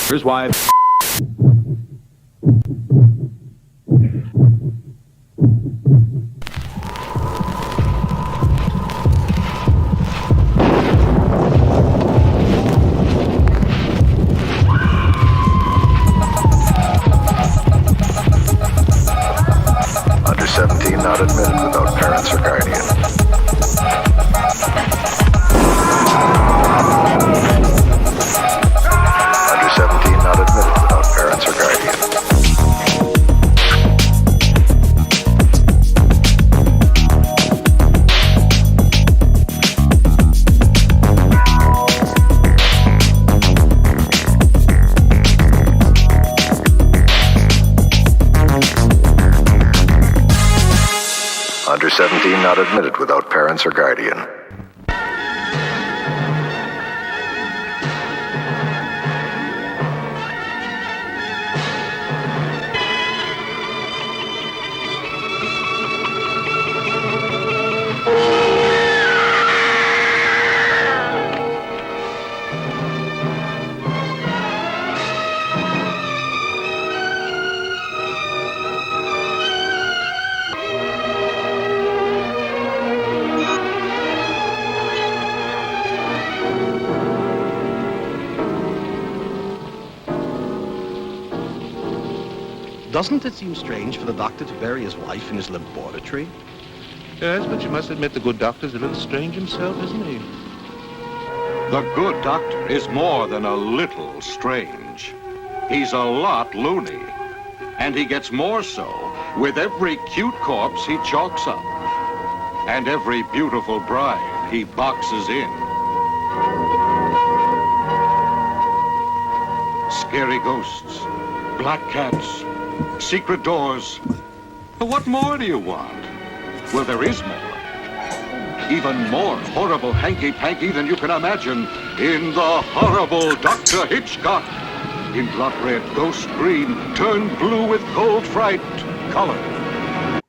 Here's why. Under 17 not admitted without parents or guardian. Under 17 not admitted without parents or guardian. Under 17 not admitted without parents or guardian. Doesn't it seem strange for the doctor to bury his wife in his laboratory? Yes, but you must admit the good doctor's a little strange himself, isn't he? The good doctor is more than a little strange. He's a lot loony. And he gets more so with every cute corpse he chalks up. And every beautiful bride he boxes in. Scary ghosts, black cats, secret doors. What more do you want? Well, there is more. Even more horrible hanky-panky than you can imagine in the horrible Dr. Hitchcock. In blood red, ghost green, turned blue with cold fright color.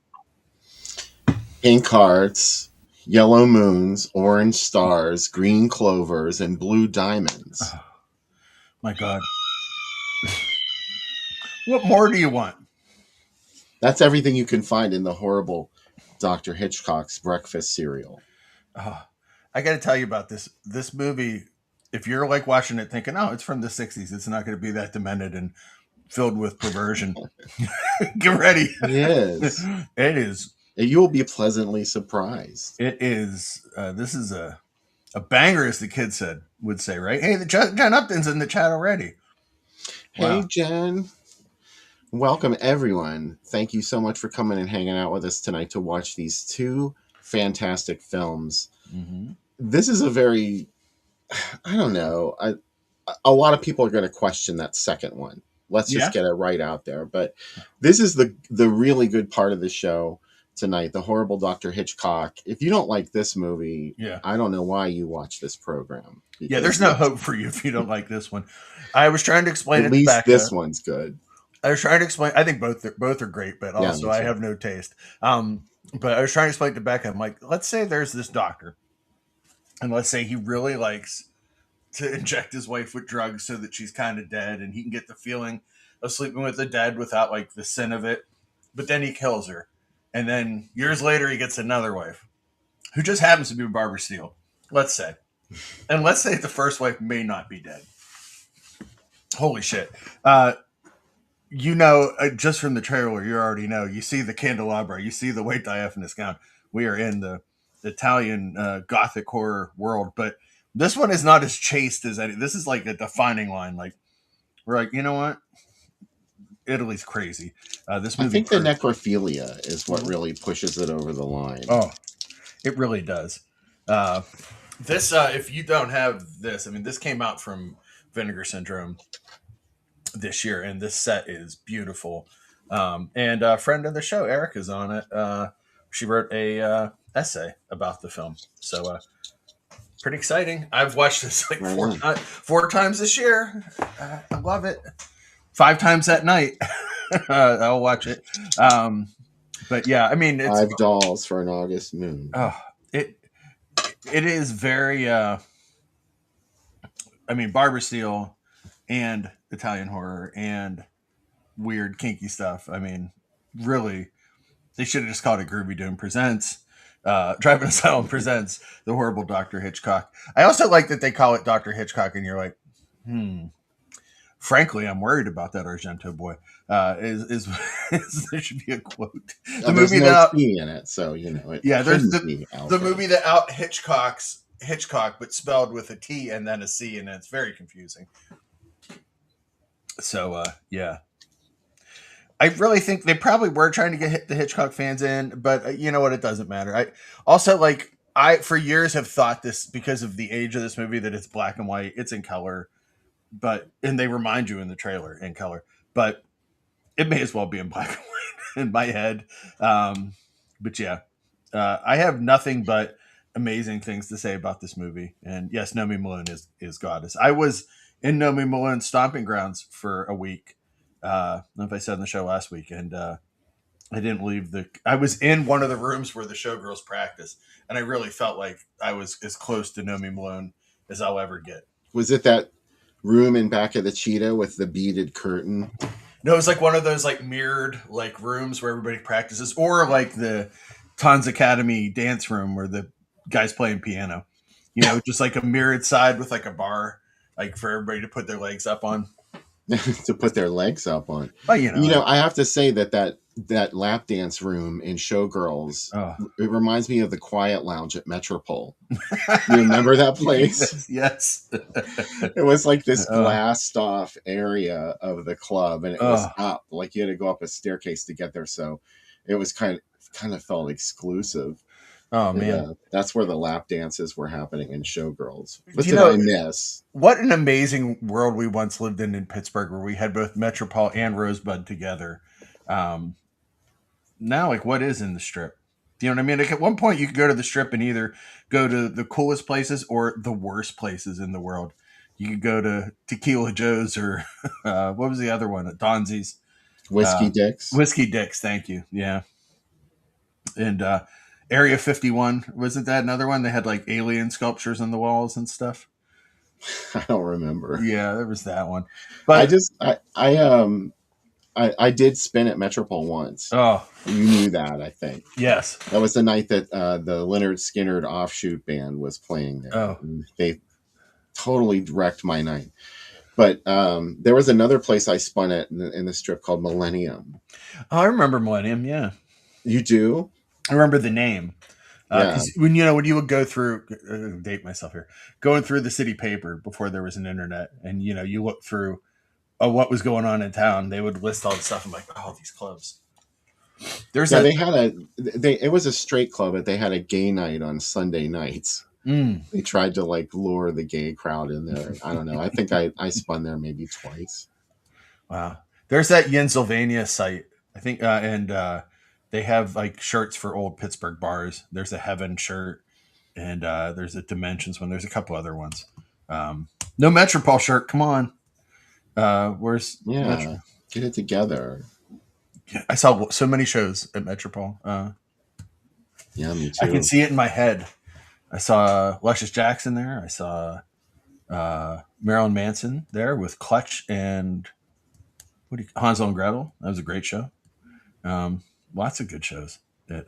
Pink hearts, yellow moons, orange stars, green clovers, and blue diamonds. Oh, my God. What more do you want? That's everything you can find in the horrible Dr. Hitchcock's breakfast cereal. I got to tell you about this movie. If you're like watching it thinking, oh, it's from the 60s, it's not going to be that demented and filled with perversion. Get ready. It is. It is. You will be pleasantly surprised. It is. This is a banger, as the kids would say, right? Hey, Jen Upton's in the chat already. Hey, wow. Jen. Welcome, everyone. Thank you so much for coming and hanging out with us tonight to watch these two fantastic films. Mm-hmm. This is a very, I don't know, a lot of people are going to question that second one. Let's just get it right out there. But this is the really good part of the show tonight, the horrible Dr. Hitchcock. If you don't like this movie, I don't know why you watch this program. Yeah, there's no hope for you if you don't like this one. I was trying to explain At it least back. This one's good. I was trying to explain. I think both are great, but also I have no taste. But I was trying to explain to Becca. I'm like, let's say there's this doctor, and let's say he really likes to inject his wife with drugs so that she's kind of dead, and he can get the feeling of sleeping with the dead without like the sin of it. But then he kills her, and then years later he gets another wife, who just happens to be Barbara Steele. Let's say, and let's say the first wife may not be dead. Holy shit. Just from the trailer, you already know. You see the candelabra. You see the white diaphanous gown. We are in the Italian Gothic horror world. But this one is not as chaste as any. This is like a defining line. Like, we're like, you know what? Italy's crazy. This movie. I think the necrophilia is what really pushes it over the line. Oh, it really does. This, if you don't have this, I mean, this came out from Vinegar Syndrome this year, and this set is beautiful. And a friend of the show, Eric, is on it. She wrote a essay about the film, so pretty exciting. I've watched this like four times this year. I love it. 5 times that night. I'll watch it. But yeah, I mean, it's $5 for an August moon. Oh, it is very. I mean, Barbara Steele and Italian horror and weird kinky stuff. I mean, really, they should have just called it Groovy Doom Presents. Driving Asylum presents The Horrible Dr. Hitchcock. I also like that they call it Dr. Hitchcock, and you're like, frankly, I'm worried about that Argento boy. There should be a quote. The there's movie no that T in it, so it there's couldn't be the movie that out Hitchcock, but spelled with a T and then a C, and it's very confusing. So yeah. I really think they probably were trying to get the Hitchcock fans in, but you know what? It doesn't matter. I for years have thought this because of the age of this movie that it's black and white. It's in color, and they remind you in the trailer in color, but it may as well be in black and white in my head. But yeah, I have nothing but amazing things to say about this movie. And yes, Nomi Malone is goddess. I was in Nomi Malone's stomping grounds for a week. I don't know if I said in the show last week, and I didn't leave I was in one of the rooms where the showgirls practice, and I really felt like I was as close to Nomi Malone as I'll ever get. Was it that room in back of the Cheetah with the beaded curtain? No, it was like one of those like mirrored like rooms where everybody practices, or like the Tons Academy dance room where the guys playing piano. You know, just like a mirrored side with like a bar, like for everybody to put their legs up on. To put their legs up on. Well, I have to say that lap dance room in Showgirls, it reminds me of the Quiet Lounge at Metropole. You remember that place? Yes. It was like this glassed off area of the club, and it was up, like you had to go up a staircase to get there. So it was kind of felt exclusive. Oh man, that's where the lap dances were happening in Showgirls. What did I miss? What an amazing world we once lived in Pittsburgh, where we had both Metropole and Rosebud together. Now, like, what is in the Strip? You know what I mean? Like, at one point, you could go to the Strip and either go to the coolest places or the worst places in the world. You could go to Tequila Joe's or what was the other one? Donzi's. Whiskey Dick's. Whiskey Dick's, thank you. Yeah. And Area 51, wasn't that another one? They had like alien sculptures on the walls and stuff. I don't remember. Yeah, there was that one. But I did spin at Metropole once. Oh, you knew that, I think. Yes, that was the night that the Leonard Skinner offshoot band was playing there. Oh, they totally wrecked my night. But there was another place I spun at in the Strip called Millennium. Oh, I remember Millennium. Yeah, you do. I remember the name. When you would go through, date myself here, going through the city paper before there was an internet, and you look through what was going on in town, they would list all the stuff. I'm like, oh, these clubs. It was a straight club, but they had a gay night on Sunday nights. They tried to like lure the gay crowd in there. I don't know. I think I spun there maybe twice. Wow. There's that Yensylvania site, I think, and they have like shirts for old Pittsburgh bars. There's a Heaven shirt, and there's a Dimensions one. There's a couple other ones. No Metropole shirt. Come on. Where's get it together. I saw so many shows at Metropole. Yeah, me too. I can see it in my head. I saw Luscious Jackson there. I saw Marilyn Manson there with Clutch and Hansel and Gretel. That was a great show. Lots of good shows at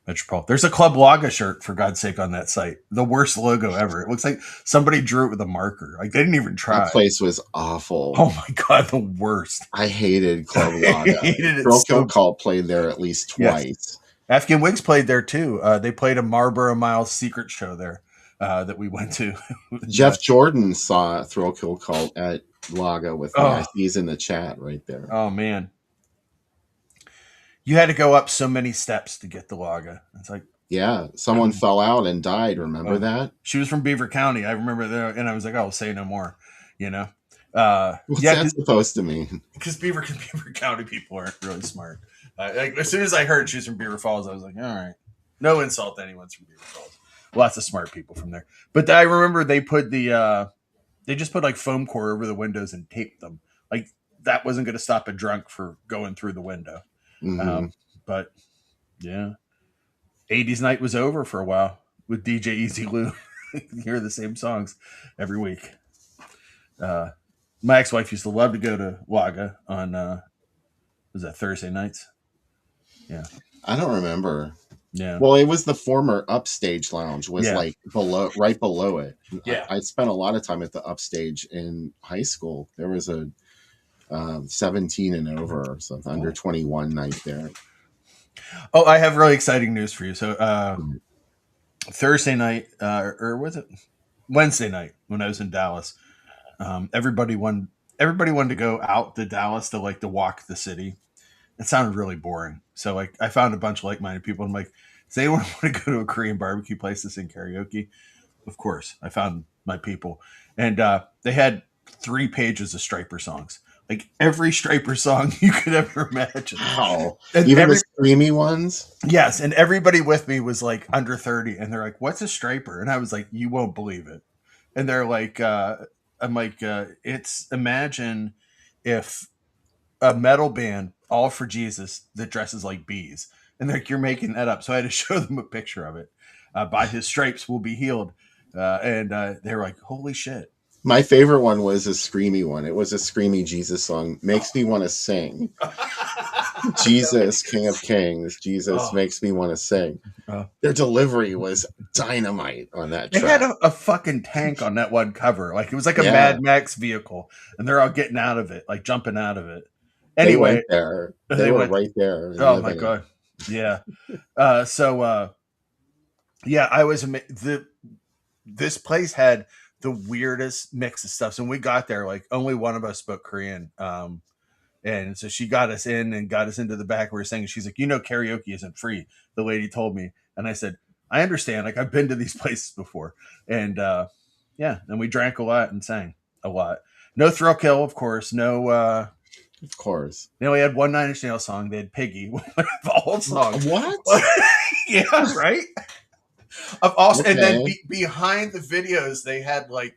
Metropole. There's a Club Laga shirt, for God's sake, on that site. The worst logo ever. It looks like somebody drew it with a marker. Like, they didn't even try. That place was awful. Oh my God, the worst. I hated Club Laga. I hated it. Girl Kill Call played there at least twice. Yes. Afghan Wigs played there too. They played a Marlboro Miles secret show there that we went to. Jeff Jordan saw Thrill Kill Cult at Laga with me. He's in the chat right there. Oh man. You had to go up so many steps to get the Laga. It's like, yeah, someone fell out and died. Remember that? She was from Beaver County. I remember that, and I was like, "Oh, say no more." What's that supposed to mean? Because Beaver County people aren't really smart. Like, as soon as I heard she was from Beaver Falls, I was like, "All right, no insult to anyone's from Beaver Falls. Lots of smart people from there." But I remember they put they just put like foam core over the windows and taped them. Like, that wasn't going to stop a drunk for going through the window. Mm-hmm. But yeah, 80s night was over for a while with DJ Easy Lou. You hear the same songs every week. My ex-wife used to love to go to Wagga on was that Thursday nights? Yeah. I don't remember. Yeah. Well, it was the former Upstage Lounge, was Yeah. like right below it. Yeah. I spent a lot of time at the Upstage in high school. There was a 17 and over or something, under 21 night there. Oh, I have really exciting news for you. So Thursday night, or was it Wednesday night when I was in Dallas? Everybody wanted to go out to Dallas to walk the city. It sounded really boring. So I found a bunch of like-minded people. I'm like, does anyone want to go to a Korean barbecue place to sing karaoke? Of course, I found my people, and they had 3 pages of Striper songs, like every Striper song you could ever imagine. Wow. And Even the screamy ones? Yes, and everybody with me was like under 30, and they're like, "What's a Striper?" And I was like, "You won't believe it." And they're like, "I'm like, it's imagine if a metal band, all for Jesus, that dresses like bees." And they're like, "You're making that up." So I had to show them a picture of it. By his stripes will be healed. And they were like, "Holy shit." My favorite one was a screamy one. It was a screamy Jesus song. Makes me want to sing. Jesus, King of Kings. Jesus makes me want to sing. Their delivery was dynamite on that track. They had a fucking tank on that one cover. Like it was like a Mad Max vehicle, and they're all getting out of it, like jumping out of it. Anyway, they went there. They were right there. Oh my god. Yeah. Yeah, I was this place had the weirdest mix of stuff. So when we got there, like only one of us spoke Korean. And so she got us in and got us into the back. We were saying, she's like, karaoke isn't free. The lady told me. And I said, I understand. Like I've been to these places before. And and we drank a lot and sang a lot. No Thrill Kill, of course. No of course. They only had one Nine Inch Nails song. They had Piggy, the whole song. What? Yeah, right. And then behind the videos, they had like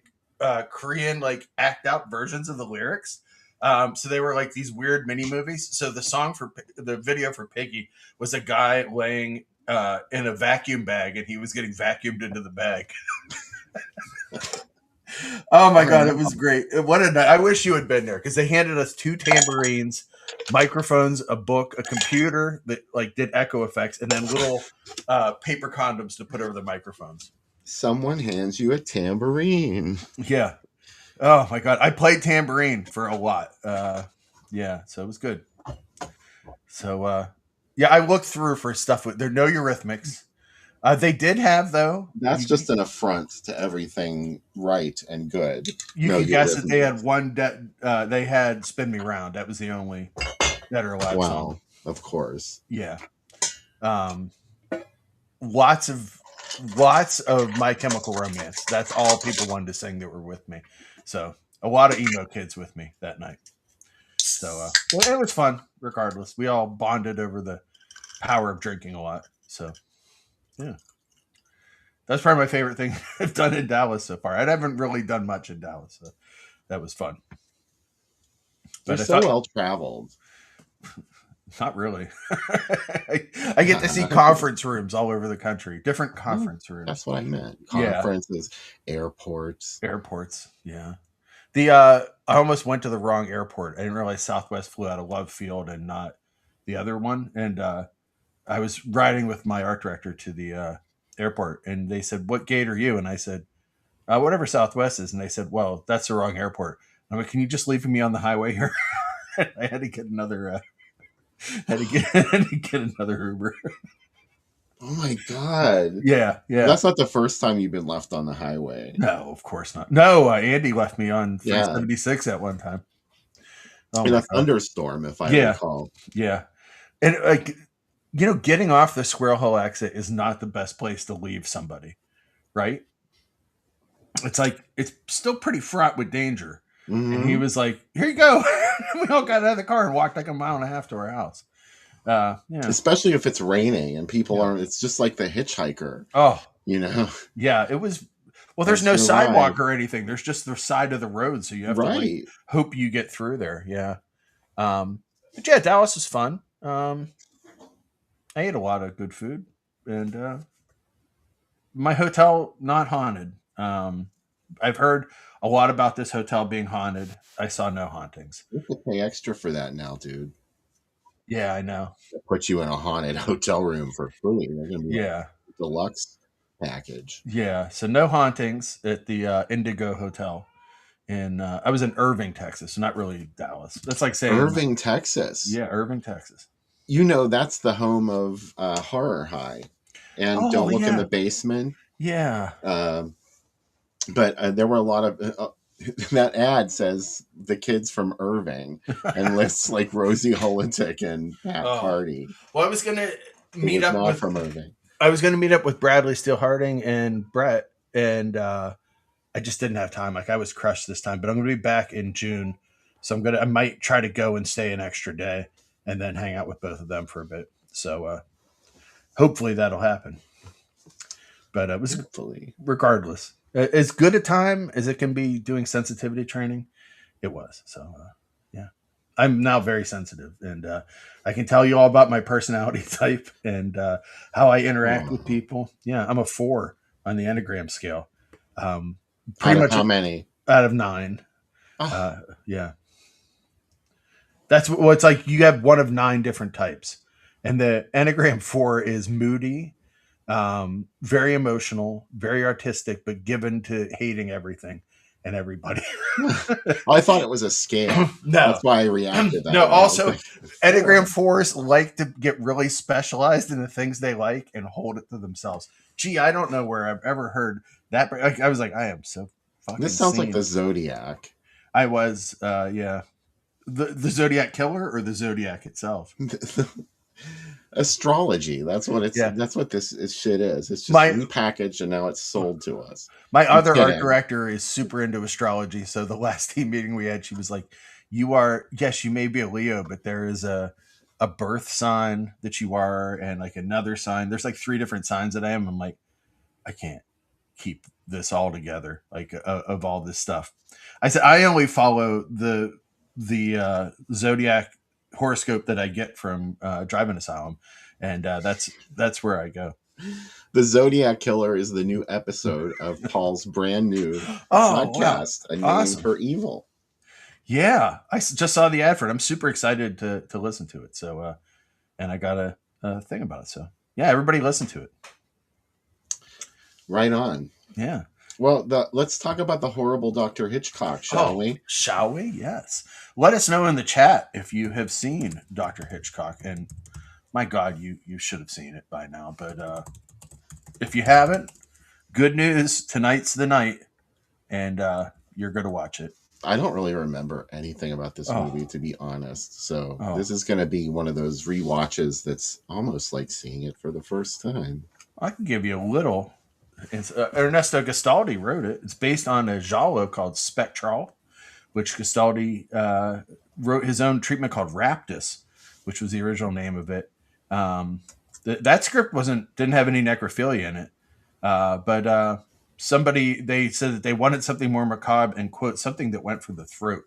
Korean like act out versions of the lyrics. So they were like these weird mini movies. So the video for Piggy was a guy laying in a vacuum bag, and he was getting vacuumed into the bag. Oh my god, it was great! What a night! I wish you had been there, because they handed us 2 tambourines, microphones, a book, a computer that like did echo effects, and then little paper condoms to put over the microphones. Someone hands you a tambourine. Yeah. Oh my god, I played tambourine for a lot. Yeah, so it was good. So I looked through for stuff with there no Eurythmics. They did have, though. That's just an affront to everything right and good. You can guess that they had one. They had "Spin Me Round." That was the only Dead or Alive song. Of course. Yeah. Lots of My Chemical Romance. That's all people wanted to sing that were with me. So a lot of emo kids with me that night. So it was fun. Regardless, we all bonded over the power of drinking a lot. So. Yeah, that's probably my favorite thing I've done in Dallas so far. I haven't really done much in Dallas, so that was fun. But so well traveled. Not really. I get to see conference rooms all over the country, different conference rooms. That's what I meant. Conferences, airports. Yeah. I almost went to the wrong airport. I didn't realize Southwest flew out of Love Field and not the other one, and I was riding with my art director to the airport, and they said, "What gate are you?" And I said, "Whatever Southwest is." And they said, "Well, that's the wrong airport." I'm like, "Can you just leave me on the highway here?" I had to get another. Had to get another Uber. Oh my god! Yeah. That's not the first time you've been left on the highway. No, of course not. No, Andy left me on 376 at one time. In a thunderstorm, if I recall. Yeah, and like. Getting off the Squirrel Hill exit is not the best place to leave somebody, right? It's like, it's still pretty fraught with danger. Mm-hmm. And he was like, "Here you go." We all got out of the car and walked like a mile and a half to our house. Especially if it's raining and people aren't, it's just like the hitchhiker. Oh, Yeah, it was. Well, there's no sidewalk or anything. There's just the side of the road. So you have to hope you get through there. Yeah. But yeah, Dallas was fun. I ate a lot of good food, and my hotel not haunted. I've heard a lot about this hotel being haunted. I saw no hauntings. You have to pay extra for that now, dude. Yeah, I know. They'll put you in a haunted hotel room for free. They're going to be Yeah. like a deluxe package. Yeah. So no hauntings at the Indigo Hotel. And I was in Irving, Texas, so not really Dallas. That's like saying Irving, Texas. Yeah, Irving, Texas. You know, that's the home of Horror High. And Don't Look in the Basement. Yeah. But there were a lot of... that ad says the kids from Irving and lists like Rosie Holitic and Pat Hardy. Well, I was going to meet up with... from Irving. I was going to meet up with Bradley Steele Harding and Brett, and I just didn't have time. Like, I was crushed this time, but I'm going to be back in June. So I might try to go and stay an extra day and then hang out with both of them for a bit. So hopefully that'll happen. But it was regardless as good a time as it can be doing sensitivity training. It was. So yeah, I'm now very sensitive, and I can tell you all about my personality type and how I interact with people. Yeah, I'm a 4 on the Enneagram scale. Pretty much how many? Out of 9. Yeah. That's what it's like. You have one of 9 different types, and the Enneagram 4 is moody, very emotional, very artistic, but given to hating everything and everybody. I thought it was a scale. No, that's why I reacted that no. way. Also, Enneagram 4s like to get really specialized in the things they like and hold it to themselves. Gee, I don't know where I've ever heard that. I was like, I am so fucking. This sounds like the Zodiac. I was, yeah. The Zodiac killer or the Zodiac itself? Astrology. That's what it's. Yeah. That's what this shit is. It's just repackaged and now it's sold to us. My other art director is super into astrology. So the last team meeting we had, she was like, "You are, yes, you may be a Leo, but there is a birth sign that you are, and like another sign. There's like 3 different signs that I am." I'm like, I can't keep this all together, like of all this stuff. I said I only follow the Zodiac horoscope that I get from Drive-In Asylum, and that's where I go. The Zodiac Killer is the new episode of Paul's brand new podcast, A Name for Evil. Yeah, I just saw the ad for it. I'm super excited to listen to it. So, and I got a thing about it. So, yeah, everybody listen to it. Right on. Yeah. Well, let's talk about the horrible Dr. Hitchcock, shall we? Shall we? Yes. Let us know in the chat if you have seen Dr. Hitchcock. And my God, you should have seen it by now. But if you haven't, good news. Tonight's the night. And you're going to watch it. I don't really remember anything about this movie, to be honest. So this is going to be one of those rewatches that's almost like seeing it for the first time. I can give you a little. It's, Ernesto Gastaldi wrote it. It's based on a giallo called Spectral, which Gastaldi wrote his own treatment called Raptus, which was the original name of it. That script didn't have any necrophilia in it, but they said that they wanted something more macabre and, quote, something that went for the throat.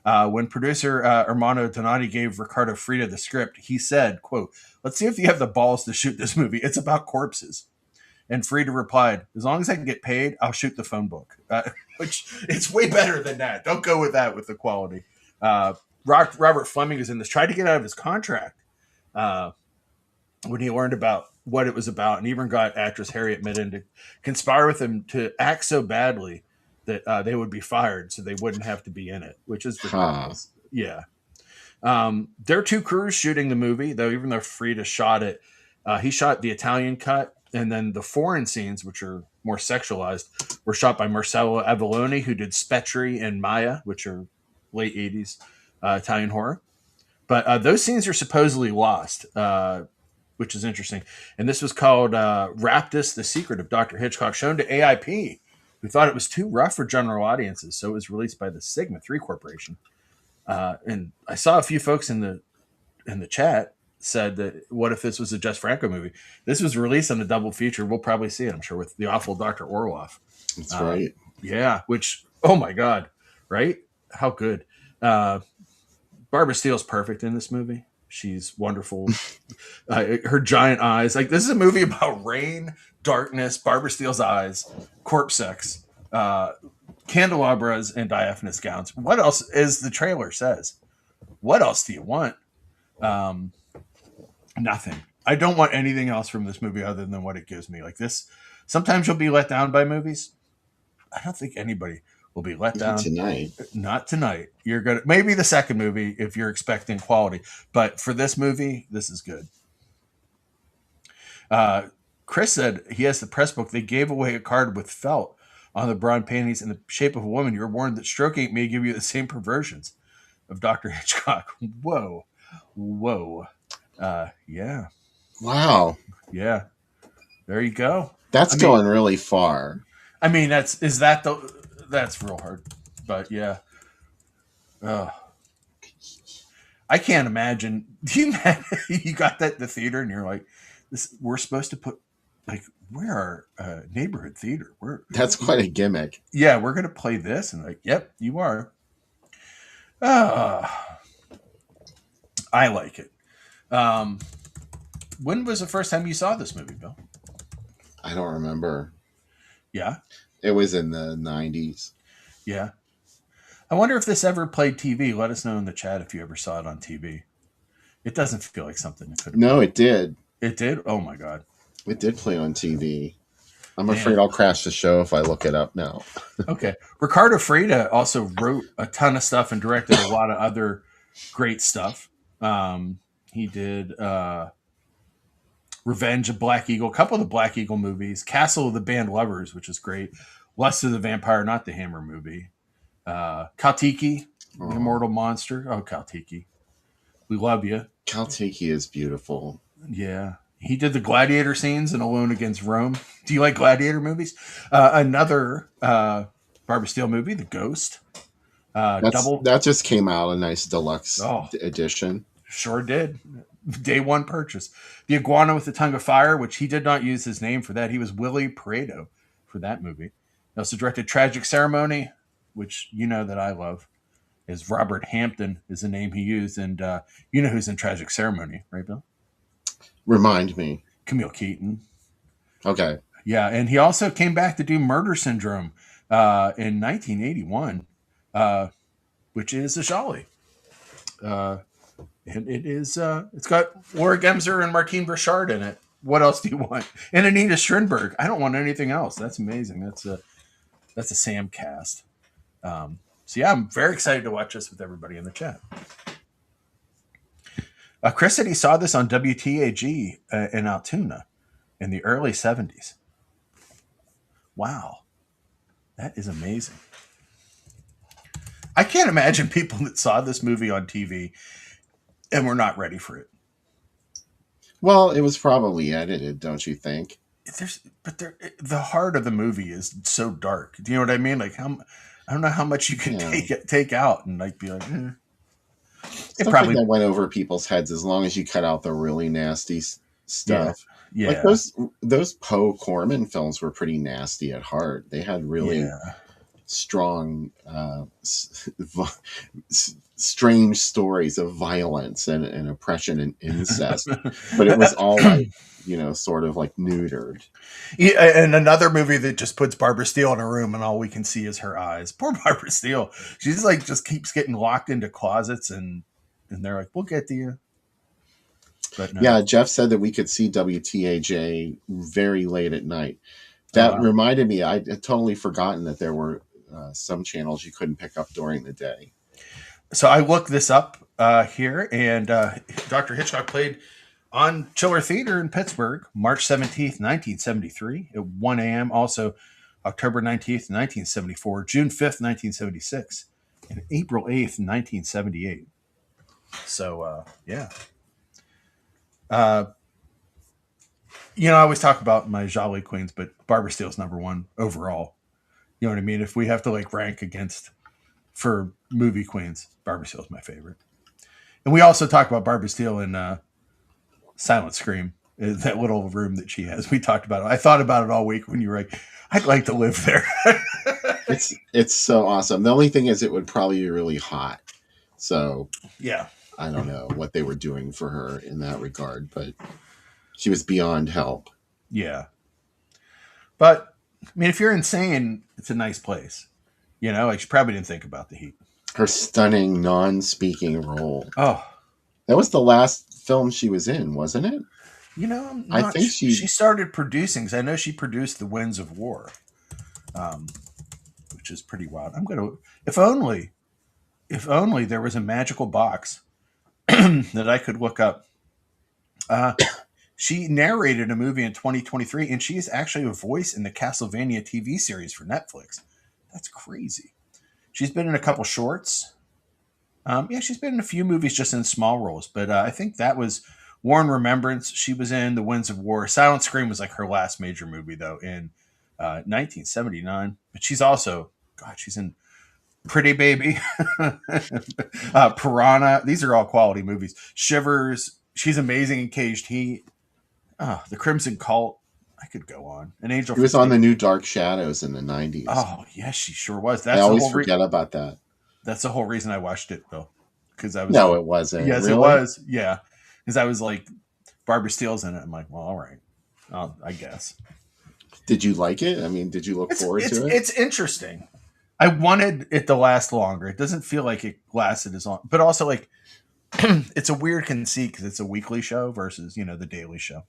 When producer Armando Donati gave Ricardo Frida the script, he said, quote, "Let's see if you have the balls to shoot this movie. It's about corpses." And Frida replied, "As long as I can get paid, I'll shoot the phone book," which it's way better than that. Don't go with that with the quality. Robert Fleming is in this. Tried to get out of his contract when he learned about what it was about, and even got actress Harriet Midden to conspire with him to act so badly that they would be fired so they wouldn't have to be in it, which is ridiculous. Yeah. There are 2 crews shooting the movie, though, even though Frida shot it. He shot the Italian cut. And then the foreign scenes, which are more sexualized, were shot by Marcello Avallone, who did Spetri and Maya, which are late 80s Italian horror. But those scenes are supposedly lost, which is interesting. And this was called Raptus, The Secret of Dr. Hitchcock, shown to AIP, who thought it was too rough for general audiences. So it was released by the Sigma 3 Corporation. And I saw a few folks in the chat said that what if this was a Jess Franco movie? This was released on a double feature. We'll probably see it, I'm sure, with The Awful Dr. Orloff. That's right. Yeah, which, oh my God, right? How good. Barbara Steele's perfect in this movie. She's wonderful. Her giant eyes. Like, this is a movie about rain, darkness, Barbara Steele's eyes, corpse sex, candelabras and diaphanous gowns. What else, as the trailer says, what else do you want? Nothing. I don't want anything else from this movie other than what it gives me. Like this, sometimes you'll be let down by movies. I don't think anybody will be let down. Tonight. Not tonight. You're gonna, maybe the second movie if you're expecting quality, but for this movie, this is good. Chris said he has the press book. They gave away a card with felt on the brown panties in the shape of a woman. You're warned that stroking may give you the same perversions of Dr. Hitchcock. Whoa. Yeah. Wow. Yeah. There you go. That's going really far. I mean, that's real hard, but yeah. I can't imagine. Do you imagine you got that in the theater and you're like, we're supposed to put, like, we're our neighborhood theater. That's quite a gimmick. Yeah, we're going to play this. And like, yep, you are. I like it. When was the first time you saw this movie, Bill? I don't remember. Yeah? It was in the 90s. Yeah. I wonder if this ever played TV. Let us know in the chat if you ever saw it on TV. It doesn't feel like something that could have. No, it did. It did? Oh, my God. It did play on TV. I'm afraid I'll crash the show if I look it up now. Okay. Ricardo Freda also wrote a ton of stuff and directed a lot of other great stuff. He did Revenge of Black Eagle, a couple of the Black Eagle movies, Castle of the Band Lovers, which is great, Lust of the Vampire, not the Hammer movie, Kaltiki, the Immortal Monster. Oh, Kaltiki. We love you. Kaltiki is beautiful. Yeah. He did the gladiator scenes in Alone Against Rome. Do you like gladiator movies? Another Barbara Steele movie, The Ghost. That just came out, a nice deluxe edition. Sure did. Day one purchase. The Iguana with the Tongue of Fire, which he did not use his name for that. He was Willie Pareto for that movie. He also directed Tragic Ceremony, which you know that I love. Is Robert Hampton is the name he used. And you know who's in Tragic Ceremony, right, Bill? Remind me. Camille Keaton. Okay. Yeah, and he also came back to do Murder Syndrome in 1981, which is a jolly. And it is. It's got Laura Gemser and Martine Burchard in it. What else do you want? And Anita Strindberg. I don't want anything else. That's amazing. That's a Sam cast. So yeah, I'm very excited to watch this with everybody in the chat. Chris said he saw this on WTAG in Altoona in the early 70s. Wow. That is amazing. I can't imagine people that saw this movie on TV and were not ready for it. Well, it was probably edited, don't you think? The heart of the movie is so dark. Do you know what I mean? Like, I don't know how much you can take out and like be like, It probably that went over people's heads as long as you cut out the really nasty stuff. Yeah. Like those Poe Corman films were pretty nasty at heart. They had really strong, strange stories of violence and oppression and incest, but it was all like, sort of like neutered. Yeah, and another movie that just puts Barbara Steele in a room and all we can see is her eyes. Poor Barbara Steele. She's like just keeps getting locked into closets and they're like, we'll get to you. But no. Yeah, Jeff said that we could see WTAJ very late at night. That reminded me, I had totally forgotten that there were some channels you couldn't pick up during the day. So I looked this up here, and Dr. Hitchcock played on Chiller Theater in Pittsburgh, March 17th, 1973, at 1 a.m. Also, October 19th, 1974, June 5th, 1976, and April 8th, 1978. So, yeah. I always talk about my Jolly Queens, but Barbara Steele's number one overall. You know what I mean? If we have to like rank for movie queens, Barbara Steele's my favorite. And we also talk about Barbara Steele in Silent Scream, that little room that she has. We talked about it. I thought about it all week when you were like, I'd like to live there. It's so awesome. The only thing is it would probably be really hot. So yeah. I don't know what they were doing for her in that regard, but she was beyond help. Yeah. But, I mean, if you're insane, it's a nice place. You know, like she probably didn't think about the heat. Her stunning non-speaking role. Oh, That was the last film she was in, wasn't it? you know, I'm I not. think She started producing. 'Cause I know she produced The Winds of War, which is pretty wild. I'm gonna. If only there was a magical box that I could look up. She narrated a movie in 2023, and she is actually a voice in the Castlevania TV series for Netflix. That's crazy. She's been in a couple shorts. Yeah, she's been in a few movies just in small roles, but I think that was War and Remembrance. She was in The Winds of War. Silent Scream was like her last major movie, though, in 1979. But she's also, God, she's in Pretty Baby, Piranha. These are all quality movies. Shivers. She's amazing in Caged Heat. Oh, The Crimson Cult. I could go on. An Angel. She was on the new Dark Shadows in the 90s. Oh, yes, she sure was. I always forget about that. That's the whole reason I watched it, Bill. Because I was No, it wasn't. Yes, really? It was. Yeah, because I was like, Barbara Steele's in it. I'm like, well, all right, I guess. Did you like it? I mean, did you look forward to it? It's interesting. I wanted it to last longer. It doesn't feel like it lasted as long, but also like it's a weird conceit because it's a weekly show versus the Daily Show.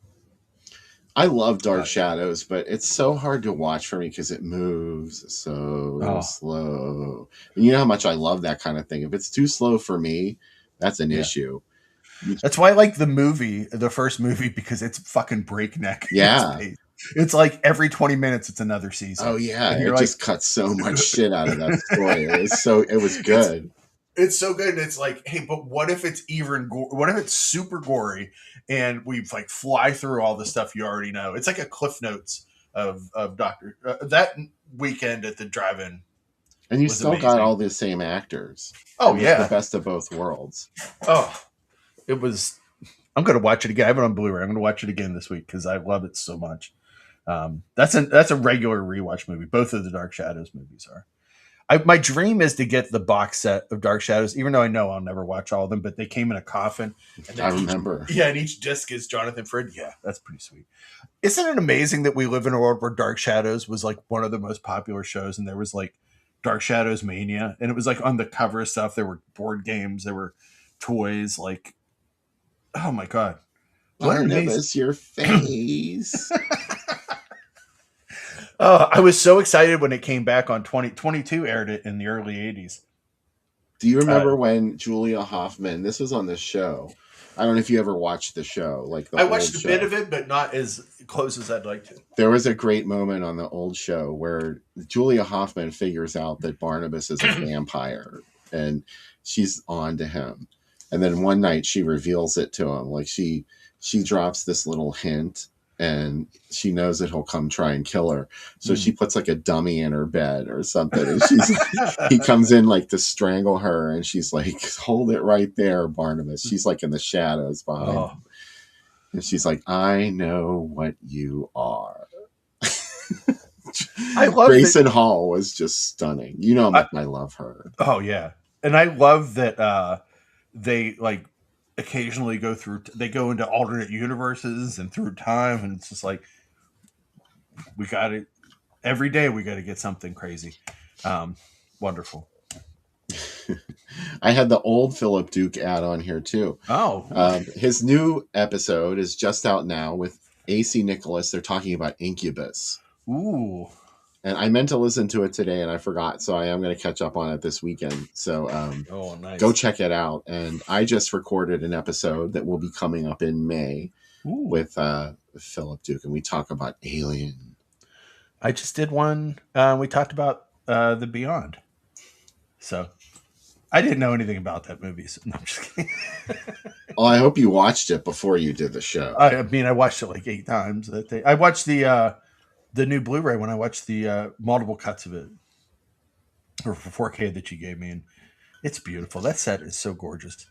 I love Dark Shadows, but it's so hard to watch for me because it moves so slow. And you know how much I love that kind of thing. If it's too slow for me, that's an issue. That's why I like the first movie, because it's fucking breakneck. Yeah. It's like every 20 minutes, it's another season. Oh yeah. It just cuts so much shit out of that story. It was good. It's so good. And it's like, hey, but what if it's what if it's super gory and we like fly through all the stuff you already know? It's like a Cliff Notes of Doctor that weekend at the drive-in. And you still amazing. Got all the same actors. Oh yeah. The best of both worlds. Oh, it was, I'm going to watch it again. I have it on Blu-ray. I'm going to watch it again this week because I love it so much. That's a regular rewatch movie. Both of the Dark Shadows movies are. My dream is to get the box set of Dark Shadows, even though I know I'll never watch all of them, but they came in a coffin. And I remember. And each disc is Jonathan Frid. Yeah, that's pretty sweet. Isn't it amazing that we live in a world where Dark Shadows was like one of the most popular shows, and there was like Dark Shadows Mania, and it was like on the cover of stuff. There were board games, there were toys, like, oh my God. Barnabas, your face. Oh, I was so excited when it came back on 2022, aired it in the early 80s. Do you remember when Julia Hoffman, this was on the show. I don't know if you ever watched the show. I watched a bit of it, but not as close as I'd like to. There was a great moment on the old show where Julia Hoffman figures out that Barnabas is a vampire and she's on to him. And then one night she reveals it to him. Like she drops this little hint. And she knows that he'll come try and kill her. So she puts like a dummy in her bed or something. And he comes in like to strangle her. And she's like, hold it right there, Barnabas. She's like in the shadows behind him. And she's like, I know what you are. I love Grayson Hall was just stunning. You know how much I love her. Oh, yeah. And I love that they like occasionally they go into alternate universes and through time, and it's just like we got it every day. We got to get something crazy. Wonderful. I had the old Philip Duke ad on here too. His new episode is just out now with AC Nicholas. They're talking about Incubus. Ooh. And I meant to listen to it today and I forgot. So I am going to catch up on it this weekend. So nice. Go check it out. And I just recorded an episode that will be coming up in May with Philip Duke. And we talk about Alien. I just did one. We talked about The Beyond. So I didn't know anything about that movie. So no, I'm just kidding. Well, I hope you watched it before you did the show. I mean, I watched it like 8 times that day. I watched the new Blu-ray when I watched the multiple cuts of it, or 4K that you gave me, and it's beautiful. That set is so gorgeous.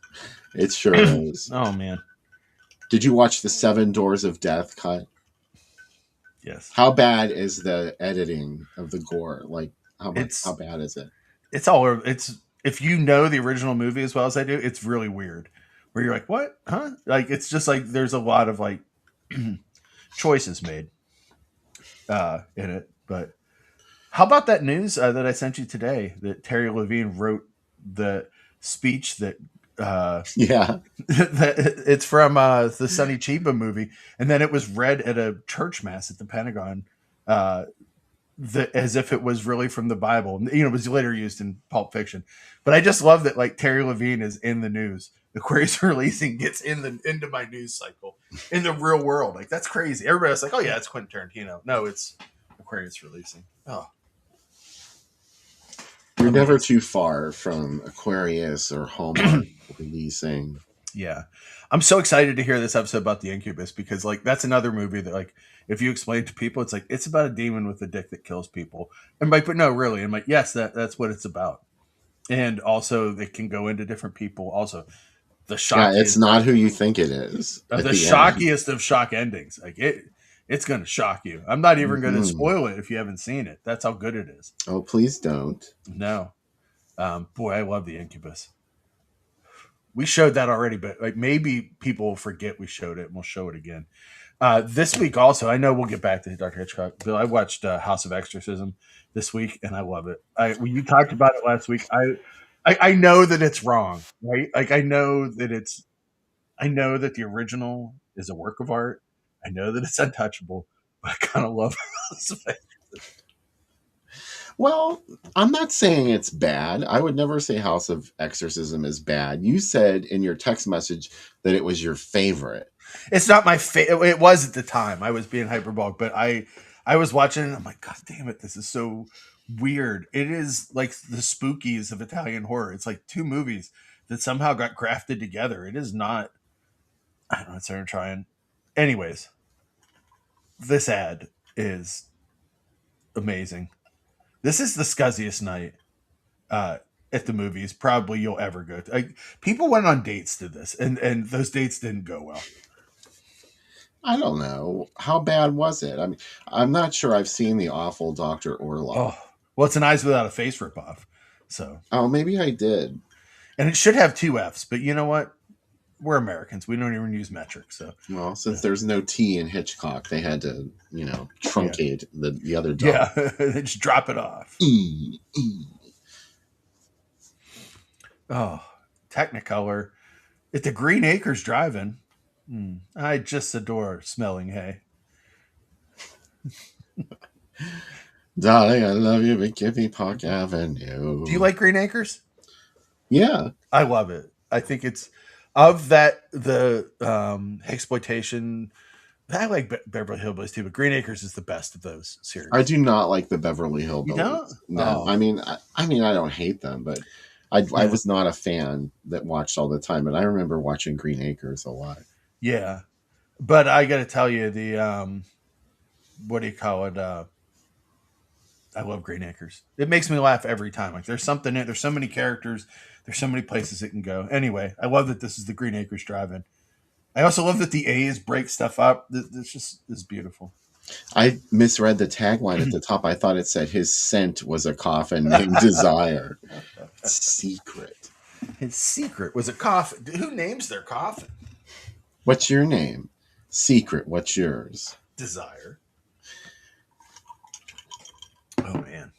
It sure is. Oh man! Did you watch the 7 Doors of Death cut? Yes. How bad is the editing of the gore? Like how bad is it? It's if you know the original movie as well as I do, it's really weird. Where you're like, what? Huh? Like it's just like there's a lot of like choices made in it, but How about that news that I sent you today that Terry Levine wrote the speech that Yeah. that it's from the Sonny Chiba movie, and then it was read at a church mass at the Pentagon, uh, as if it was really from the Bible. You know, it was later used in Pulp Fiction. But I just love that like Terry Levine is in the news. Aquarius Releasing gets into my news cycle in the real world. Like that's crazy. Everybody's like, oh yeah, it's Quentin Tarantino. No, it's Aquarius Releasing. Oh, You're amazing. never too far from Aquarius or Hallmark releasing. Yeah. I'm so excited to hear this episode about the Incubus because like that's another movie that like if you explain to people it's like it's about a demon with a dick that kills people. And like but no, really. I'm like, yes, that's what it's about. And also it can go into different people. Also, the Yeah, it's shockiest not who you think it is at the the end. shockiest of shock endings. Like it's gonna shock you. I'm not even gonna Mhm. spoil it if you haven't seen it. That's how good it is. Oh, please don't. No. Boy, I love the Incubus. We showed that already, but like maybe people will forget we showed it and we'll show it again. This week also, I know we'll get back to Dr. Hitchcock. Bill, I watched House of Exorcism this week and I love it. When you talked about it last week, I know that it's wrong, right? Like I know that the original is a work of art. I know that it's untouchable, but I kind of love House of Exorcism. Well, I'm not saying it's bad. I would never say House of Exorcism is bad. You said in your text message that it was your favorite. It's not my favorite. It was at the time. I was being hyperbolic, but I was watching it and I'm like, God damn it, this is so weird. It is like the spookies of Italian horror. It's like two movies that somehow got grafted together. It is not. I don't know. It's I'm trying. Anyways, this ad is amazing. This is the scuzziest night uh, at the movies probably you'll ever go to. Like, people went on dates to this, and those dates didn't go well. I don't know. How bad was it? I mean, I'm not sure I've seen the awful Dr. Orloff. Oh, well, it's an Eyes Without a Face ripoff. So, Oh, maybe I did. and it should have two F's, but you know what? We're Americans. We don't even use metric. So, Well, since there's no T in Hitchcock, they had to, truncate the other dot. yeah, they just drop it off. E. Oh, Technicolor. At the Green Acres Drive-In. I just adore smelling hay. Darling, I love you, but give me Park Avenue. Do you like Green Acres? Yeah. I love it. I think it's of that the exploitation. I like Beverly Hillbillies too, but Green Acres is the best of those series. I do not like the Beverly Hillbillies. You don't? No, Oh. I mean, I don't hate them, but I was not a fan that watched all the time. But I remember watching Green Acres a lot. Yeah, but I got to tell you the what do you call it? I love Green Acres. It makes me laugh every time. Like there's something in it. There's so many characters. There's so many places it can go. Anyway, I love that this is the Green Acres Drive-In. I also love that the A's break stuff up. This is beautiful. I misread the tagline at the top. I thought it said his scent was a coffin named Desire. Secret. His secret was a coffin. Who names their coffin? What's your name? Secret. What's yours? Desire. Oh man.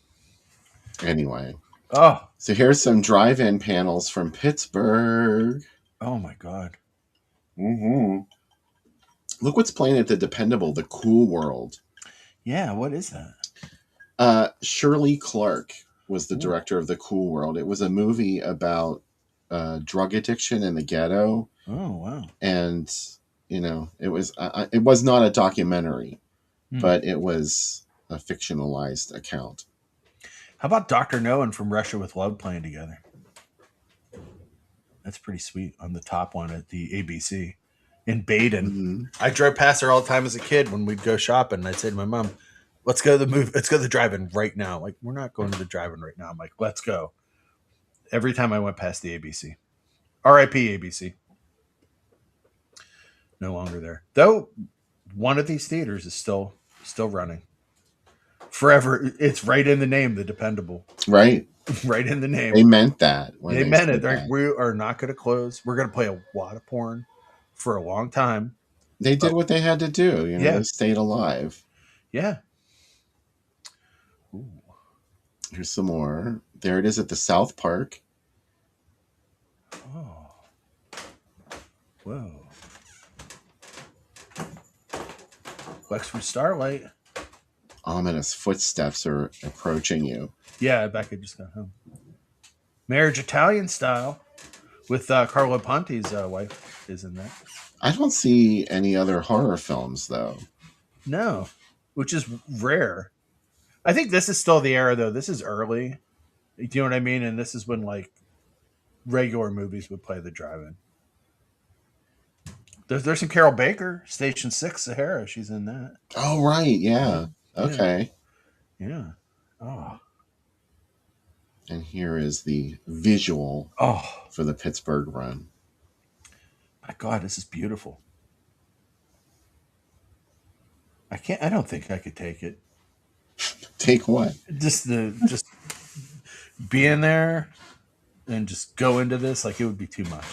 Anyway. Oh. So here's some drive-in panels from Pittsburgh. Oh my God. Mm-hmm. Look what's playing at the Dependable, The Cool World. Yeah, what is that? Shirley Clark was the director of The Cool World. It was a movie about drug addiction in the ghetto. Oh wow. And it was not a documentary, but it was a fictionalized account. How about Dr. No and From Russia with Love playing together? That's pretty sweet on the top one at the ABC in Baden. Mm-hmm. I drove past there all the time as a kid when we'd go shopping. And I'd say to my mom, let's go to the movie. Let's go to the drive-in right now. Like, we're not going to the drive-in right now. I'm like, let's go. Every time I went past the ABC. R.I.P. ABC. No longer there. Though one of these theaters is still running. Forever. It's right in the name, The Dependable. Right. Right in the name. They meant that. They meant it. Like, we are not going to close. We're going to play a lot of porn for a long time. They did what they had to do. They stayed alive. Yeah. Ooh. Here's some more. There it is at the South Park. Oh. Whoa. Wexford Starlight. Ominous footsteps are approaching you. Yeah, Becca just got home. Marriage Italian Style with Carlo Ponti's wife is in that. I don't see any other horror films, though. No, which is rare. I think this is still the era, though. This is early. Do you know what I mean? And this is when, like, regular movies would play the drive-in. There's some Carol Baker, Station 6, Sahara. She's in that. Oh, right. Yeah. Okay. Yeah. Oh. And here is the visual for the Pittsburgh run. My God, this is beautiful. I don't think I could take it. Take what? Just being there and just go into this, like, it would be too much.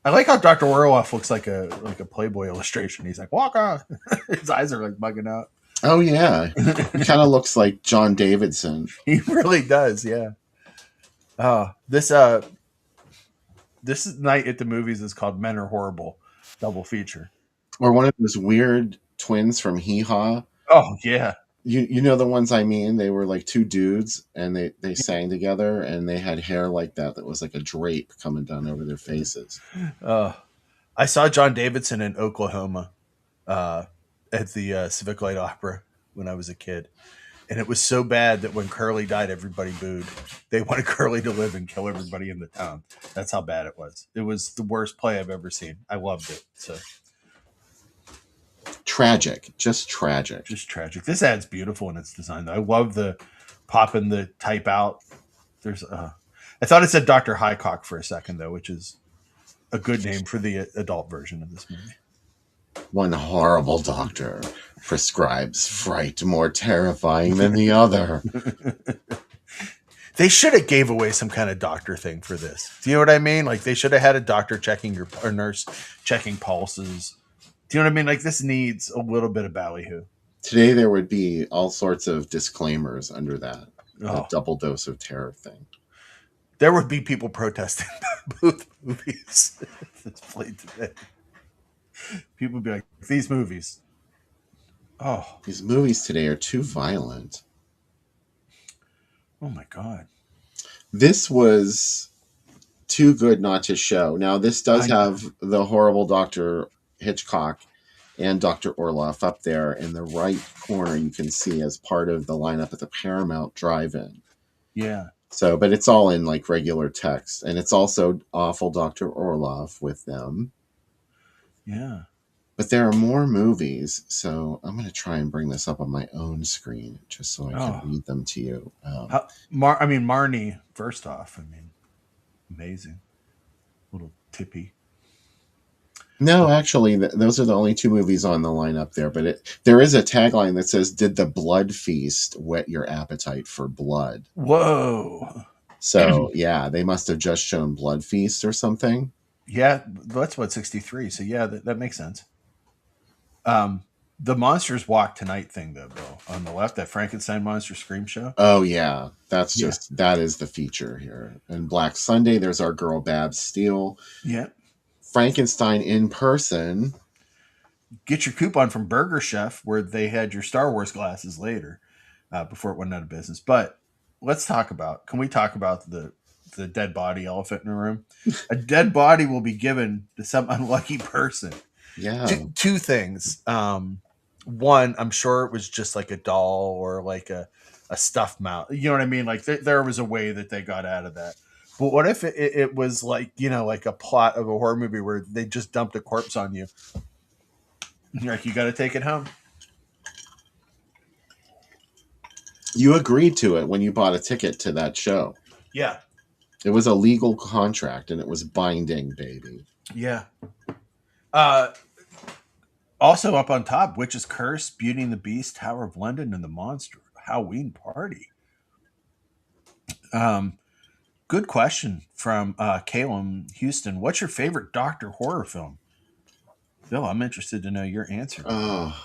I like how Dr. Orloff looks like a Playboy illustration. He's like, walk on. His eyes are like bugging out. Oh, yeah. He kind of looks like John Davidson. He really does, yeah. This night at the movies is called Men Are Horrible, double feature. Or one of those weird twins from Hee Haw. Oh, yeah. You know the ones I mean? They were like two dudes, and they sang together, and they had hair like that was like a drape coming down over their faces. I saw John Davidson in Oklahoma at the Civic Light Opera when I was a kid. And it was so bad that when Curly died, everybody booed. They wanted Curly to live and kill everybody in the town. That's how bad it was. It was the worst play I've ever seen. I loved it. So tragic. Just tragic. Just tragic. This ad's beautiful in its design, though. I love the popping the type out. There's I thought it said Dr. Highcock for a second, though, which is a good name for the adult version of this movie. One horrible doctor prescribes fright more terrifying than the other. They should have gave away some kind of doctor thing for this. Do you know what I mean? Like, they should have had a doctor checking or nurse checking pulses. Do you know what I mean? Like, this needs a little bit of ballyhoo. Today there would be all sorts of disclaimers under that. A double dose of terror thing. There would be people protesting both movies that's played today. People would be like, these movies. These movies today are too violent. Oh my God. This was too good not to show. Now, this does have the horrible Dr. Hitchcock and Dr. Orloff up there in the right corner. You can see as part of the lineup at the Paramount Drive-In. Yeah. So, but it's all in like regular text. And it's also awful Dr. Orloff with them. Yeah. But there are more movies, so I'm going to try and bring this up on my own screen just so I can read them to you. Marnie, first off, amazing. Little tippy. No, actually, those are the only two movies on the lineup there. But there is a tagline that says, "Did the blood feast whet your appetite for blood?" Whoa. So, yeah, they must have just shown Blood Feast or something. Yeah, that's what, 63. So, yeah, that makes sense. The Monsters Walk Tonight thing, though, Bill, on the left, that Frankenstein Monster Scream Show. Oh, yeah. That is the feature here. And Black Sunday, there's our girl Babs Steele. Yeah. Frankenstein in person. Get your coupon from Burger Chef, where they had your Star Wars glasses later, before it went out of business. But can we talk about the dead body elephant in the room? A dead body will be given to some unlucky person. Yeah. Two things. One, I'm sure it was just like a doll or like a stuffed mouse. You know what I mean? Like there was a way that they got out of that. But what if it was like, like a plot of a horror movie where they just dumped a corpse on you? You're like, you got to take it home. You agreed to it when you bought a ticket to that show. Yeah. It was a legal contract and it was binding, baby. Yeah. Also up on top, Witch's Curse, Beauty and the Beast, Tower of London, and the Monster Halloween Party. Good question from Calum Houston. What's your favorite Doctor horror film? Bill, I'm interested to know your answer. Oh,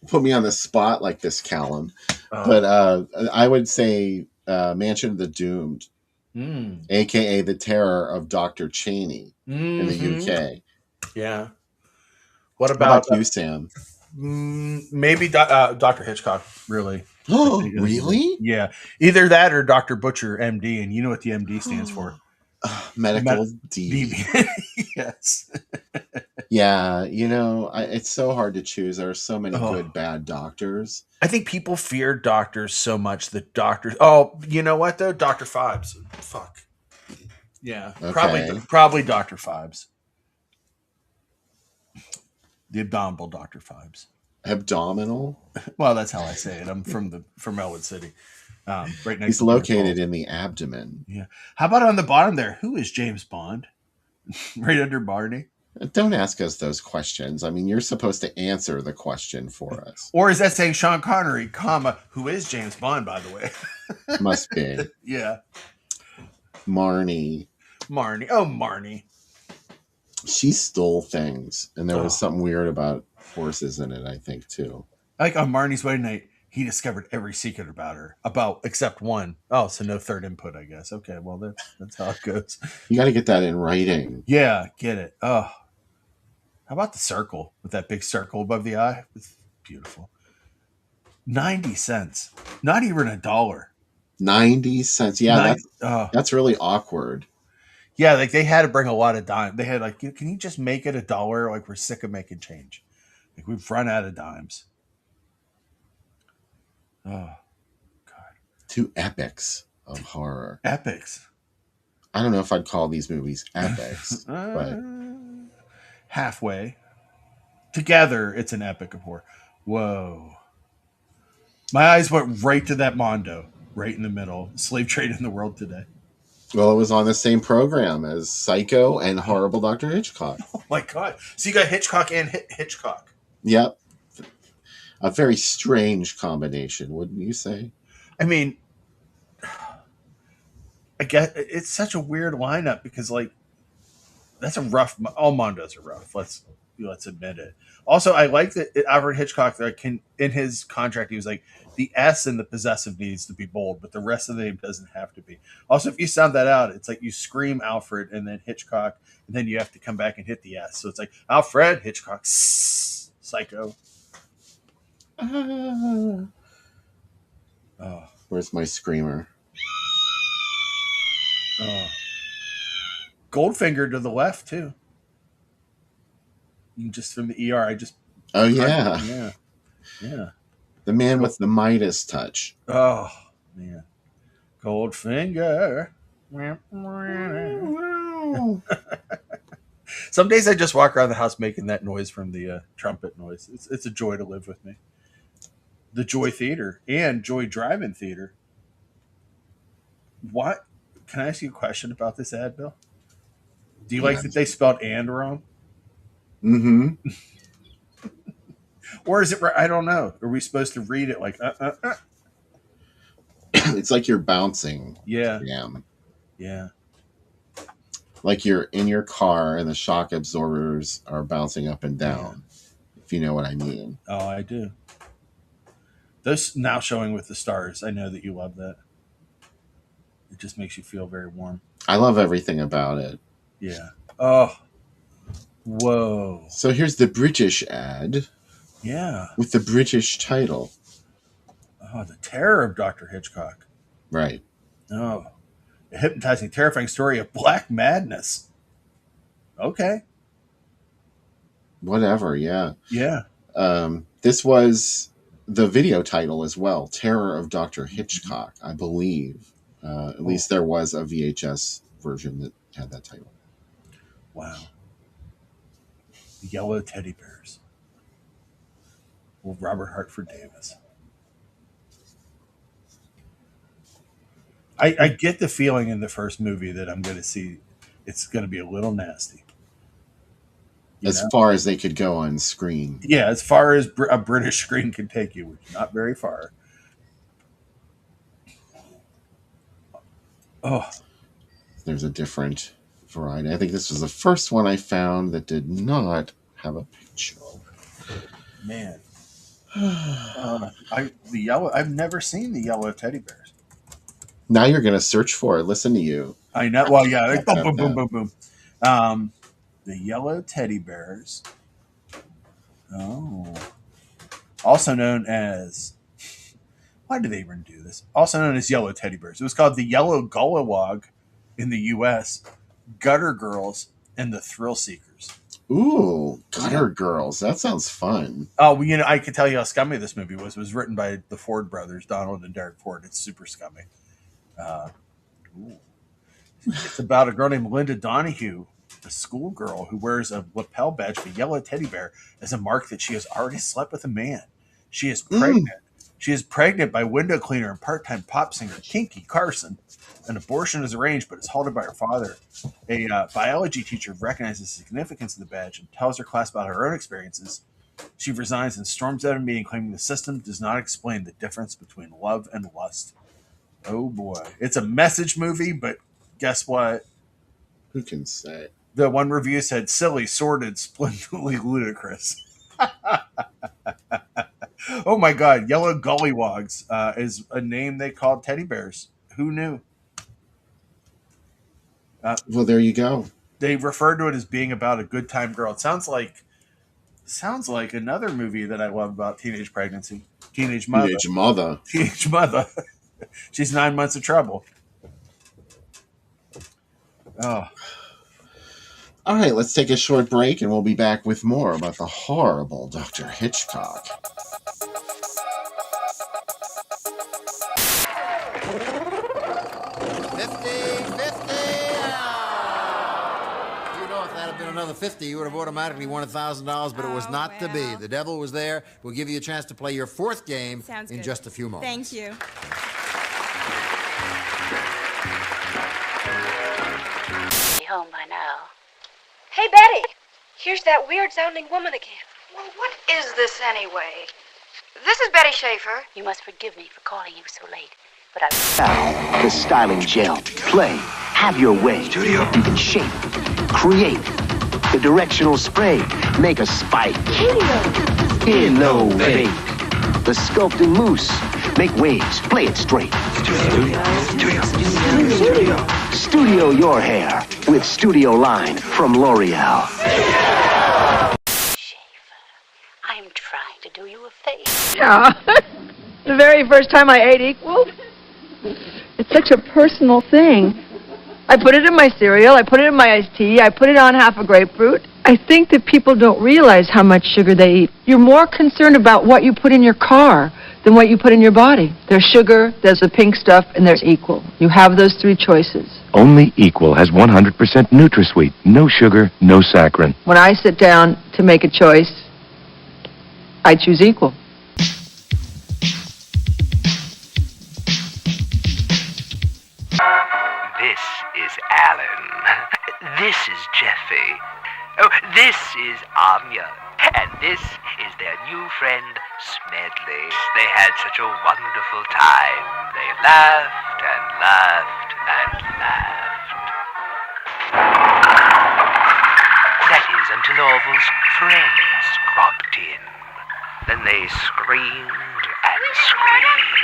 put me on the spot like this, Callum. But I would say Mansion of the Doomed, aka The Terror of Dr. Cheney in the UK. Yeah. What How about about you, Sam? maybe Dr. Hitchcock? Really? Oh, really? Yeah. Either that or Dr. Butcher, MD, and you know what the MD stands for? Medical D. Yes. Yeah, it's so hard to choose. There are so many good, bad doctors. I think people fear doctors so much that doctors. Oh, you know what though? Dr. Phibes. Fuck. Yeah. Okay. Probably Dr. Phibes. The abdominal Dr. Phibes. Abdominal? Well, that's how I say it. I'm from Elwood City. Right next. He's located in the abdomen. Yeah. How about on the bottom there? Who is James Bond? Right under Barney. Don't ask us those questions. I mean, you're supposed to answer the question for us. Or is that saying Sean Connery, comma, who is James Bond, by the way? Must be. Yeah. Marnie. Oh, Marnie. She stole things, and there was something weird about horses in it, I think, too. Like on Marnie's wedding night, he discovered every secret about her, except one. Oh, so no third input, I guess. Okay, well, that's how it goes. You got to get that in writing. Yeah, get it. Oh, how about the circle with that big circle above the eye? It's beautiful. 90 cents. Not even $1. 90 cents. Yeah, that's really awkward. Yeah, like they had to bring a lot of dimes. They had like, can you just make it $1? Like we're sick of making change. Like we've run out of dimes. Oh, God. Two epics of horror. Epics. I don't know if I'd call these movies epics, but halfway. Together, it's an epic of horror. Whoa. My eyes went right to that Mondo, right in the middle. Slave trade in the world today. Well, it was on the same program as Psycho and Horrible Dr. Hitchcock. Oh, my God. So you got Hitchcock and Hitchcock. Yep. A very strange combination, wouldn't you say? I mean, I guess it's such a weird lineup because, like, that's a rough. All Mondos are rough. Let's admit it. Also, I like that Alfred Hitchcock, in his contract, he was like, the S in the possessive needs to be bold, but the rest of the name doesn't have to be. Also, if you sound that out, it's like you scream Alfred and then Hitchcock, and then you have to come back and hit the S. So it's like Alfred Hitchcock, Psycho. Where's my screamer? Goldfinger to the left too. You just from the ER. Oh yeah. Yeah. The man with the Midas touch. Oh man, Goldfinger. Some days I just walk around the house making that noise from the trumpet noise. It's a joy to live with me. The Joy Theater and Joy Drive-In Theater. What? Can I ask you a question about this ad, Bill? Do you like that they spelled "and" wrong? Mm-hmm. Or is it right? I don't know. Are we supposed to read it like It's like you're bouncing. Yeah. Damn. Yeah. Like you're in your car and the shock absorbers are bouncing up and down. Yeah. If you know what I mean. Oh, I do. Those Now Showing with the Stars. I know that you love that. It just makes you feel very warm. I love everything about it. Yeah. Oh. Whoa. So here's the British ad. Yeah. With the British title. Oh, The Terror of Dr. Hitchcock. Right. Oh. A hypnotizing, terrifying story of black madness. Okay. Whatever, yeah. Yeah. This was the video title as well. Terror of Dr. Hitchcock, I believe. At least there was a VHS version that had that title. Wow. The Yellow Teddy Bears. Well, Robert Hartford Davis. I get the feeling in the first movie that I'm going to see it's going to be a little nasty. As far as they could go on screen. Yeah, as far as a British screen can take you, which is not very far. Oh. There's a different variety. I think this was the first one I found that did not have a picture. Man. I've never seen the Yellow Teddy Bears. Now you're going to search for it. Listen to you. I know. Well, yeah. Like, boom, boom, boom, boom, boom. The yellow teddy bears. Oh. Also known as... Why do they even do this? Also known as yellow teddy bears. It was called the yellow gollywog in the U.S., gutter girls, and the thrill seekers. Ooh, gutter girls. That sounds fun. Oh, well, I can tell you how scummy this movie was. It was written by the Ford brothers, Donald and Derek Ford. It's super scummy. It's about a girl named Linda Donahue, a schoolgirl who wears a lapel badge of a yellow teddy bear as a mark that she has already slept with a man. She is pregnant. She is pregnant by window cleaner and part-time pop singer Kinky Carson. An abortion is arranged, but is halted by her father. A biology teacher recognizes the significance of the badge and tells her class about her own experiences. She resigns and storms out of a meeting, claiming the system does not explain the difference between love and lust. Oh boy. It's a message movie, but guess what? Who can say? The one review said, silly, sordid, splendidly ludicrous. Oh my God. Yellow Gollywogs is a name they called teddy bears. Who knew? Well, there you go. They refer to it as being about a good time girl. It sounds like another movie that I love about teenage pregnancy. Teenage Mother. Teenage Mother. She's 9 months of trouble. Oh. All right, let's take a short break, and we'll be back with more about the horrible Dr. Hitchcock. Another 50, you would have automatically won $1,000, but it was not to be. The devil was there. We'll give you a chance to play your fourth game in just a few moments. Thank you. Be home by now. Hey, Betty! Here's that weird-sounding woman again. Well, what is this anyway? This is Betty Schaefer. You must forgive me for calling you so late, but Now, the styling gel. Play. Have your way. Studio. You can shape. Create. The directional spray. Make a spike. Innovate. The sculpting mousse. Make waves. Play it straight. Studio your hair with Studio Line from L'Oreal. Schaefer, I'm trying to do you a favor. Yeah. The very first time I ate equal. It's such a personal thing. I put it in my cereal, I put it in my iced tea, I put it on half a grapefruit. I think that people don't realize how much sugar they eat. You're more concerned about what you put in your car than what you put in your body. There's sugar, there's the pink stuff, and there's Equal. You have those three choices. Only Equal has 100% NutraSweet. No sugar, no saccharin. When I sit down to make a choice, I choose Equal. This is Alan. This is Jeffy. Oh, this is Anya. And this is their new friend, Smedley. They had such a wonderful time. They laughed and laughed and laughed. That is, until Orville's friends dropped in. Then they screamed and screamed.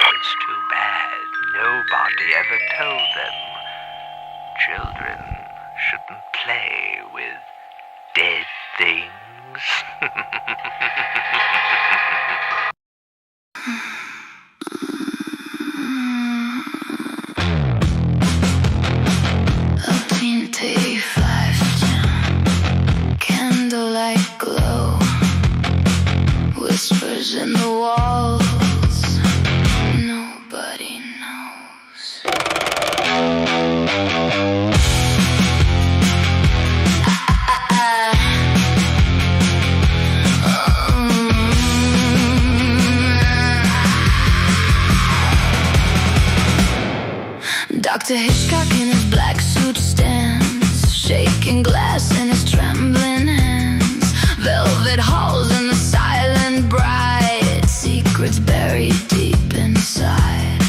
It's too bad nobody ever told them children shouldn't play with dead things. Candlelight glow, whispers in the walls, nobody knows. Dr. Hitchcock in his black suit stands, shaking glass in his trembling hands. Velvet halls and the silent bride, secrets buried deep inside.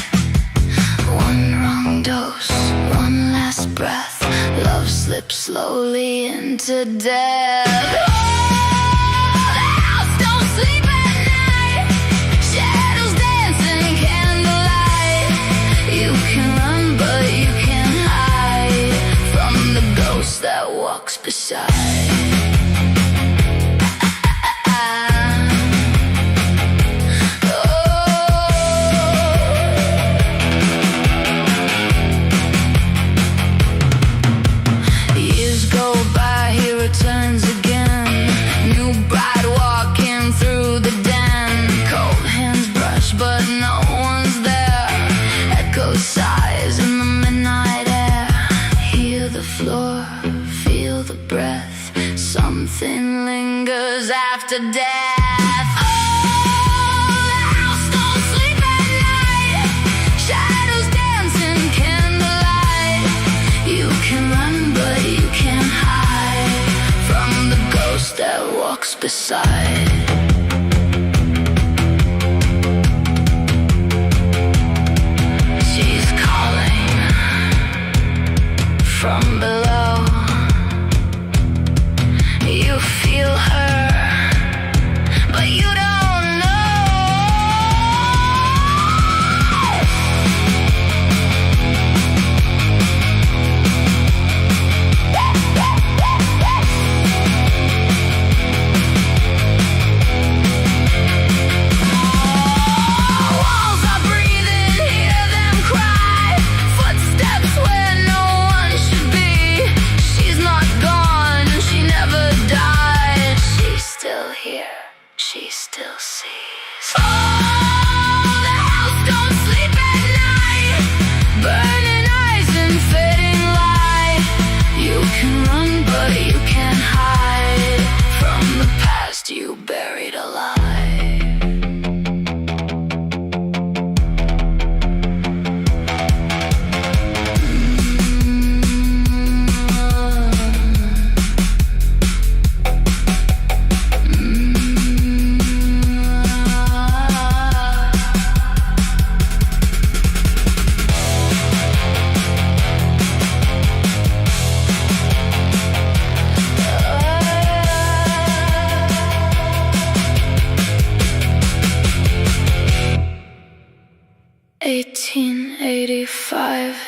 One wrong dose, one last breath, love slips slowly into death. to death. Oh, the house don't sleep at night. Shadows dancing candlelight. You can run, but you can't hide from the ghost that walks beside. She's calling from below. You feel her, but you don't she still sees. Oh, the house don't sleep at night. Burning eyes and fading light. You can run, but you can't hide from the past you buried alive.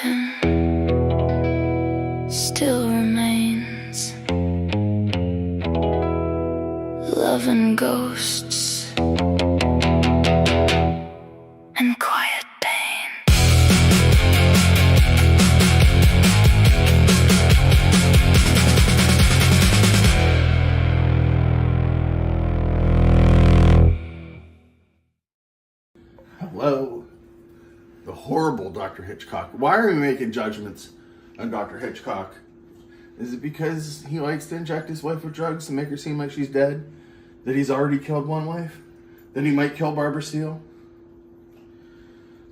And still remains love and ghosts and quiet pain. Hello, the horrible Dr. Hitchcock. Why are we making judgments on Dr. Hitchcock? Is it because he likes to inject his wife with drugs to make her seem like she's dead? That he's already killed one wife? That he might kill Barbara Steele?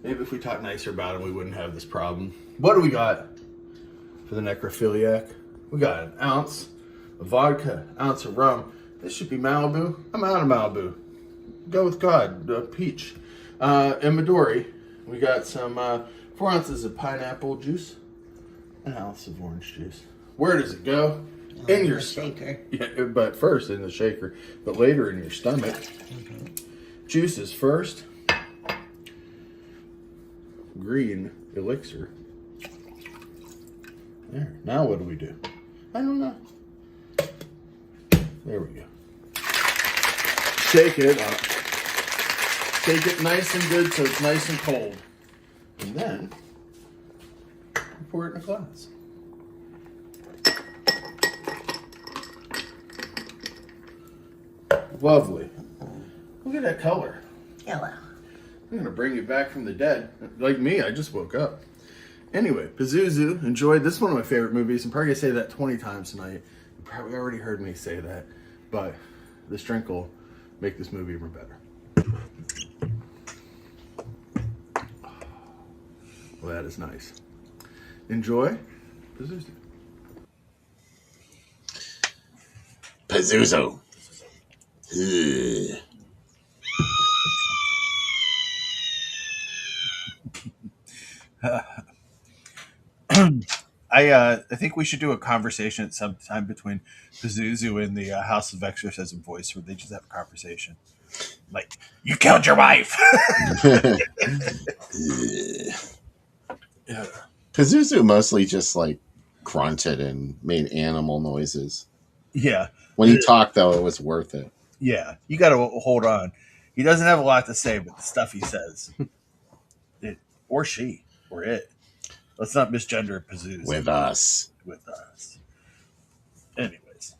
Maybe if we talked nicer about him, we wouldn't have this problem. What do we got for the necrophiliac? We got an ounce of vodka, ounce of rum. This should be Malibu. I'm out of Malibu. Go with God. Peach. And Midori. We got some 4 ounces of pineapple juice, an ounce of orange juice. Where does it go? In your shaker. Yeah, but first in the shaker, but later in your stomach. Okay. Juices first. Green elixir. There. Now what do we do? I don't know. There we go. Shake it up. Shake it nice and good so it's nice and cold. And then pour it in a glass. Lovely. Look at that color. Yellow. I'm going to bring you back from the dead. Like me, I just woke up. Anyway, Pazuzu, enjoyed. This is one of my favorite movies. I'm probably going to say that 20 times tonight. You probably already heard me say that. But this drink will make this movie even better. Well, that is nice. Enjoy. Pazuzu. Pazuzu. I think we should do a conversation at some time between Pazuzu and the House of Exorcism voice, where they just have a conversation. Like, you killed your wife. Yeah. Pazuzu mostly just like grunted and made animal noises. Yeah. When he talked, though, it was worth it. Yeah. You got to hold on. He doesn't have a lot to say, but the stuff he says, or she, or it. Let's not misgender Pazuzu. With us. Anyways.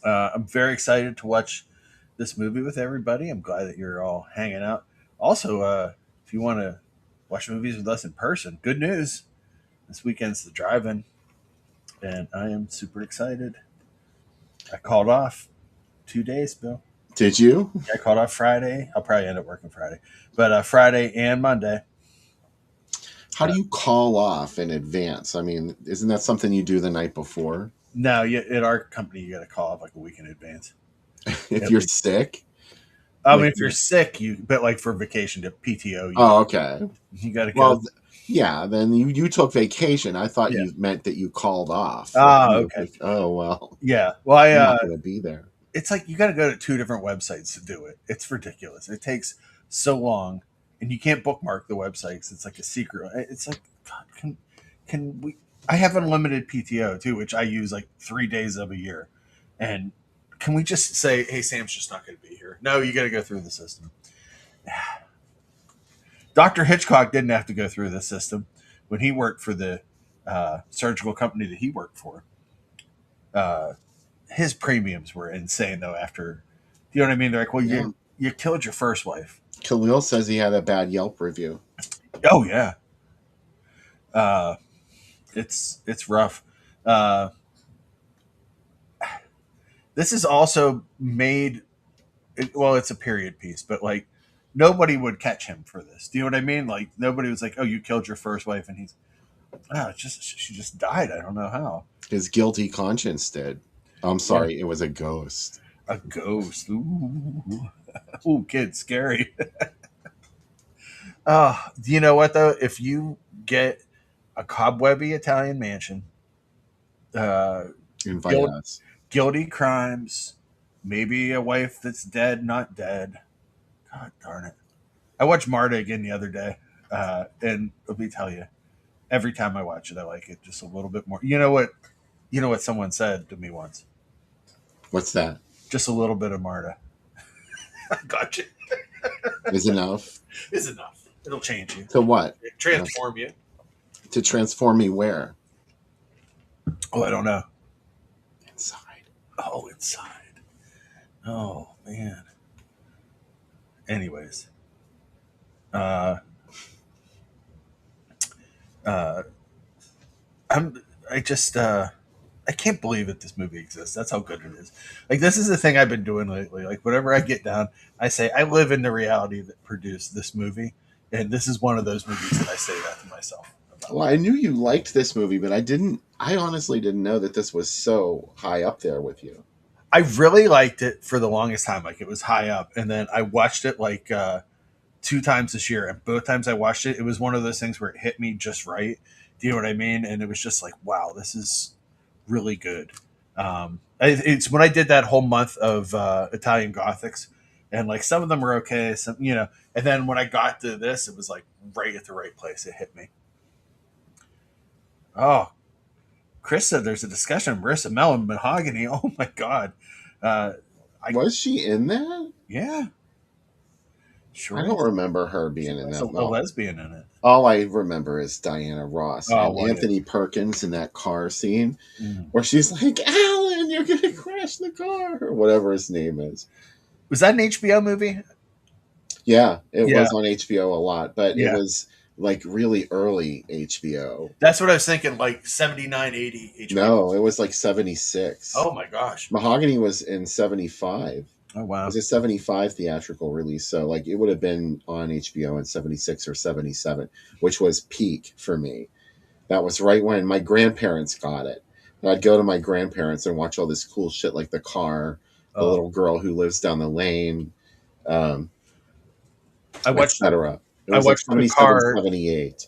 I'm very excited to watch this movie with everybody. I'm glad that you're all hanging out. Also, if you want to watch movies with us in person, good news. This weekend's the drive-in, and I am super excited. I called off 2 days, Bill. Did you? I called off Friday. I'll probably end up working Friday, but Friday and Monday. How do you call off in advance? I mean, isn't that something you do the night before? No, at our company, you got to call off like a week in advance. If you're sick? I mean, if you're sick, but like for vacation to PTO. Okay. You got to go. Well, yeah, then you took vacation. I thought you meant that you called off. Okay. Like, oh, well. Yeah. Well, I'm not going to be there. It's like you got to go to 2 different websites to do it. It's ridiculous. It takes so long, and you can't bookmark the websites. It's like a secret. It's like, God, can we? I have unlimited PTO too, which I use like 3 days of a year, and can we just say, hey, Sam's just not going to be here? No, you got to go through the system. Dr. Hitchcock didn't have to go through the system when he worked for the surgical company that he worked for. His premiums were insane though. After, you know what I mean? They're like, well, you killed your first wife. Khalil says he had a bad Yelp review. Oh yeah. It's rough. This is also made. Well, it's a period piece, but like nobody would catch him for this. Do you know what I mean? Like nobody was like, "Oh, you killed your first wife," and he's, she just died. I don't know how. His guilty conscience did. I'm sorry, it was a ghost. A ghost. Ooh, kid, scary. Do you know what though? If you get a cobwebby Italian mansion, invite us. Guilty crimes, maybe a wife that's dead, not dead. God darn it! I watched Marta again the other day, and let me tell you, every time I watch it, I like it just a little bit more. You know what? You know what someone said to me once. What's that? Just a little bit of Marta. Gotcha. Is enough. Is enough. It'll change you. To what? Transform you. To transform me where? Oh, I don't know. Inside. Oh, inside. Oh, man. Anyways. I can't believe that this movie exists. That's how good it is. Like, this is the thing I've been doing lately. Like, whenever I get down, I say, I live in the reality that produced this movie. And this is one of those movies that I say that to myself about. Well, I knew you liked this movie, but I honestly didn't know that this was so high up there with you. I really liked it for the longest time. Like, it was high up. And then I watched it like 2 times this year. And both times I watched it, it was one of those things where it hit me just right. Do you know what I mean? And it was just like, wow, this is really good. It's when I did that whole month of Italian Gothics, and like some of them were okay, some, you know, and then when I got to this, it was like right at the right place. It hit me. Oh, Chris said there's a discussion of Marissa Mellon, Mahogany. Oh my God. Was she in that? Yeah. Sure. I don't remember her being in that. A lesbian in it. All I remember is Diana Ross and well, Anthony Perkins in that car scene where she's like, Alan, you're going to crash the car, or whatever his name is. Was that an HBO movie? Yeah, it was on HBO a lot, but Yeah. it was like really early HBO. That's what I was thinking, like 79, 80 HBO. No, it was like 76. Oh my gosh. Mahogany was in 75. Oh wow. It was a 75 theatrical release, so like it would have been on HBO in 76 or 77, which was peak for me. That was right when my grandparents got it. And I'd go to my grandparents and watch all this cool shit like The Car, The Little Girl Who Lives Down the Lane, I watched etc. It I was watched like The Car, 78.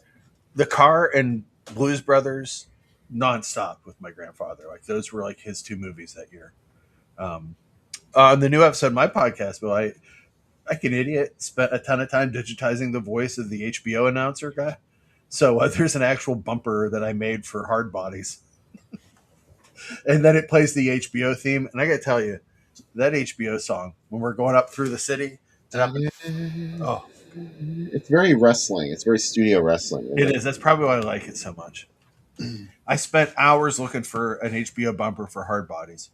The Car and Blues Brothers nonstop with my grandfather. Like those were like his 2 movies that year. On the new episode of my podcast, Bill, I like an idiot, spent a ton of time digitizing the voice of the HBO announcer guy. So there's an actual bumper that I made for Hard Bodies. And then it plays the HBO theme. And I got to tell you, that HBO song, when we're going up through the city, it's very wrestling. It's very studio wrestling. It is. That's probably why I like it so much. I spent hours looking for an HBO bumper for Hard Bodies.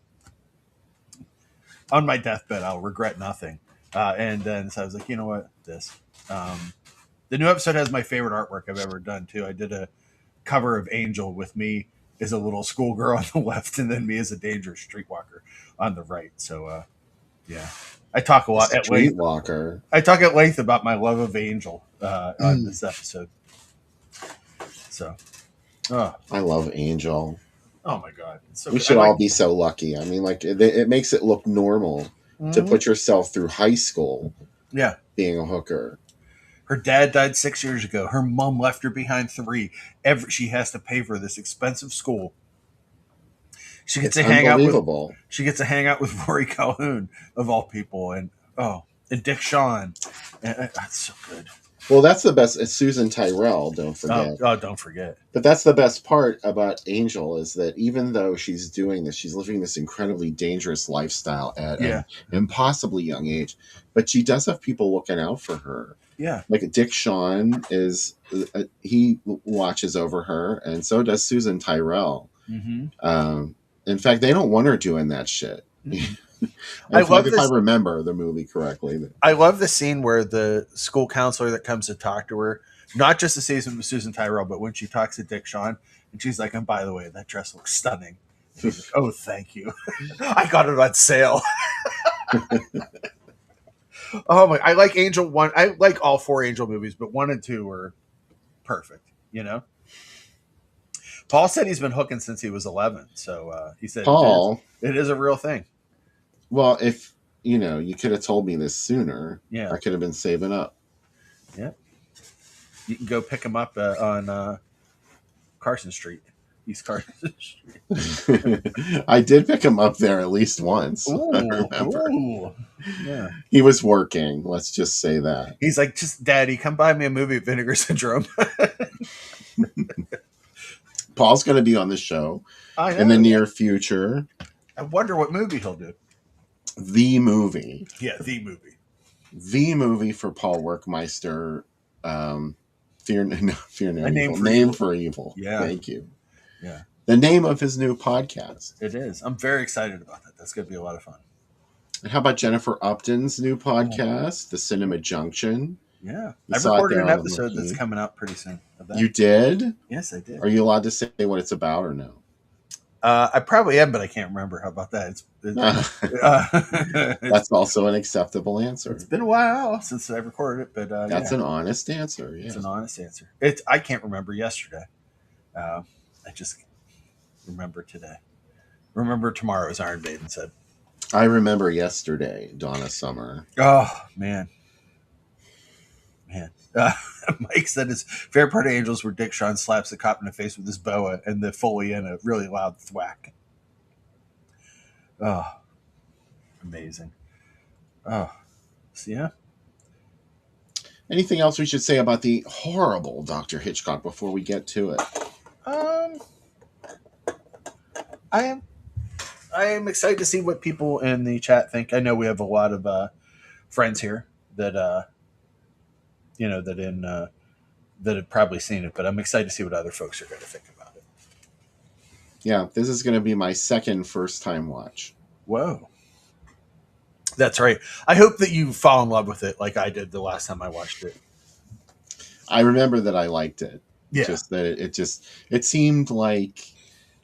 On my deathbed, I'll regret nothing. And then so I was like, you know what? This. The new episode has my favorite artwork I've ever done, too. I did a cover of Angel with me as a little schoolgirl on the left and then me as a dangerous streetwalker on the right. So Yeah. I talk a lot at length. Streetwalker. I talk at length about my love of Angel on this episode. So, I love Angel. Oh my God. So we should all be so lucky. I mean, like, it makes it look normal to put yourself through high school. Yeah. Being a hooker. Her dad died 6 years ago. Her mom left her behind 3. She has to pay for this expensive school. She gets to hang out with. She gets to hang out with Rory Calhoun of all people, and Dick Shawn. And that's so good. Well, that's the best. It's Susan Tyrrell. Don't forget. Oh, don't forget. But that's the best part about Angel is that even though she's doing this, she's living this incredibly dangerous lifestyle at an impossibly young age. But she does have people looking out for her. Yeah. Like Dick Shawn he watches over her, and so does Susan Tyrrell. Mm-hmm. In fact, they don't want her doing that shit. Mm-hmm. if I remember the movie correctly. I love the scene where the school counselor that comes to talk to her, not just the season with Susan Tyrrell, but when she talks to Dick Shawn, and she's like, and by the way, that dress looks stunning. He's like, oh, thank you. I got it on sale. Oh my! I like Angel 1. I like all 4 Angel movies, but 1 and 2 are perfect. You know. Paul said he's been hooking since he was 11. So he said, Paul, it is a real thing. Well, if you could have told me this sooner, I could have been saving up. Yeah. You can go pick him up on Carson Street, East Carson Street. I did pick him up there at least once. Ooh, I remember. Ooh. Yeah. He was working. Let's just say that. He's like, just Daddy, come buy me a movie, Vinegar Syndrome. Paul's going to be on the show in the near future. I wonder what movie he'll do. The movie. Yeah, the movie. The movie for Paul Werkmeister. Fear No Evil. Name for Evil. Yeah. Thank you. Yeah. The name of his new podcast. It is. I'm very excited about that. That's going to be a lot of fun. And how about Jennifer Upton's new podcast, The Cinema Junction? Yeah. I recorded an episode that's coming out pretty soon. Of that. You did? Yes, I did. Are you allowed to say what it's about or no? I probably am, but I can't remember. How about that? That's also an acceptable answer. It's been a while since I recorded it, but that's an honest answer. Yeah. It's an honest answer. I can't remember yesterday. I just remember today. Remember tomorrow, as Iron Maiden said. I remember yesterday, Donna Summer. Oh man. Mike said his favorite part of Angels where Dick Shawn slaps the cop in the face with his boa and the Foley in a really loud thwack. Oh, amazing. Oh, so yeah. Anything else we should say about the horrible Dr. Hitchcock before we get to it? I am excited to see what people in the chat think. I know we have a lot of friends here that that have probably seen it, but I'm excited to see what other folks are going to think about it. Yeah, this is going to be my second first-time watch. Whoa. That's right. I hope that you fall in love with it like I did the last time I watched it. I remember that I liked it. Yeah. Just that it seemed like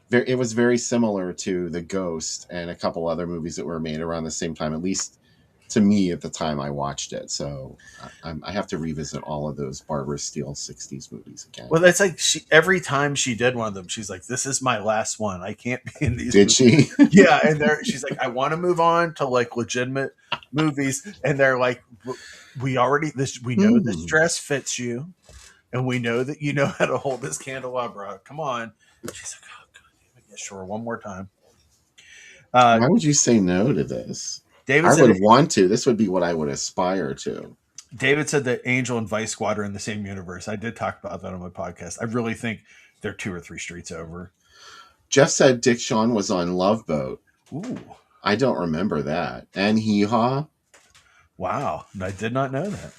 it was very similar to The Ghost and a couple other movies that were made around the same time, at least to me at the time I watched it. So I have to revisit all of those Barbara Steele 60s movies again. Well, that's like every time she did one of them, she's like, this is my last one. I can't be in these Did movies. she? Yeah. And she's like, I want to move on to like legitimate movies. And they're like, we know this dress fits you. And we know that you know how to hold this candelabra. Come on. She's like, oh, God, yeah, sure. One more time. Why would you say no to this? David I would want to. This would be what I would aspire to. David said that Angel and Vice Squad are in the same universe. I did talk about that on my podcast. I really think they're 2 or 3 streets over. Jeff said Dick Shawn was on Love Boat. Ooh. I don't remember that. And Hee Haw. Wow. I did not know that.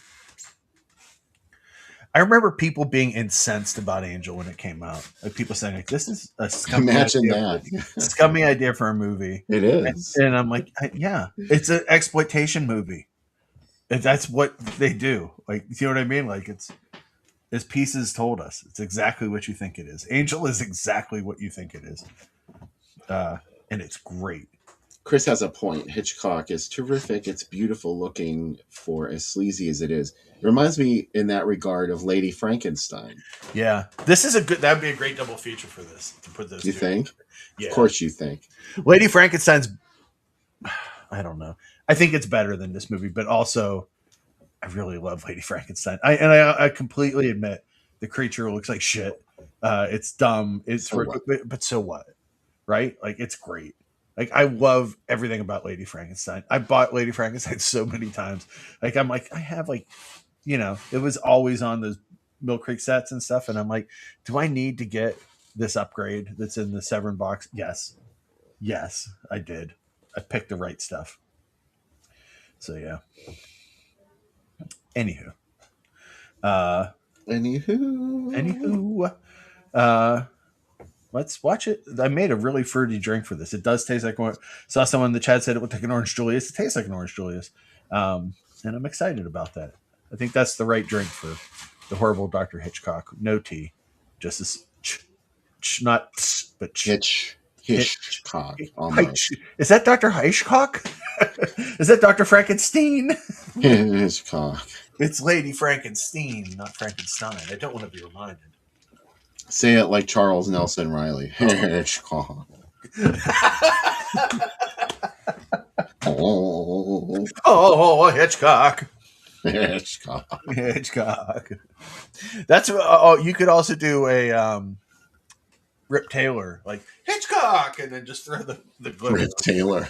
I remember people being incensed about Angel when it came out. Like people saying, like, this is a scummy scummy idea for a movie. It is. And I'm like, yeah, it's an exploitation movie. And that's what they do. Like, you know what I mean? Like, it's as Pieces told us. It's exactly what you think it is. Angel is exactly what you think it is. And it's great. Chris has a point. Hitchcock is terrific. It's beautiful looking for as sleazy as it is. It reminds me in that regard of Lady Frankenstein. Yeah, this is that would be a great double feature for this, to put those You two think? together. Yeah. Of course you think. Lady Frankenstein's, I don't know. I think it's better than this movie, but also I really love Lady Frankenstein. I completely admit the creature looks like shit. It's dumb. But so what? Right? Like, it's great. Like, I love everything about Lady Frankenstein. I bought Lady Frankenstein so many times. Like, I'm like, I have like, it was always on those Mill Creek sets and stuff. And I'm like, do I need to get this upgrade that's in the Severn box? Yes. Yes, I did. I picked the right stuff. So yeah. Anywho. Let's watch it. I made a really fruity drink for this. It does taste like saw someone in the chat said it would take an Orange Julius. It tastes like an Orange Julius. And I'm excited about that. I think that's the right drink for the horrible Dr. Hitchcock. No tea. Just as not but Hitchcock. Is that Dr. Hitchcock? Is that Dr. Frankenstein? Hitchcock. It's Lady Frankenstein, not Frankenstein. I don't want to be reminded. Say it like Charles Nelson Riley. Hitchcock. Oh, Hitchcock. Hitchcock. Hitchcock. That's you could also do a Rip Taylor, like Hitchcock, and then just throw the glitter. Rip Taylor.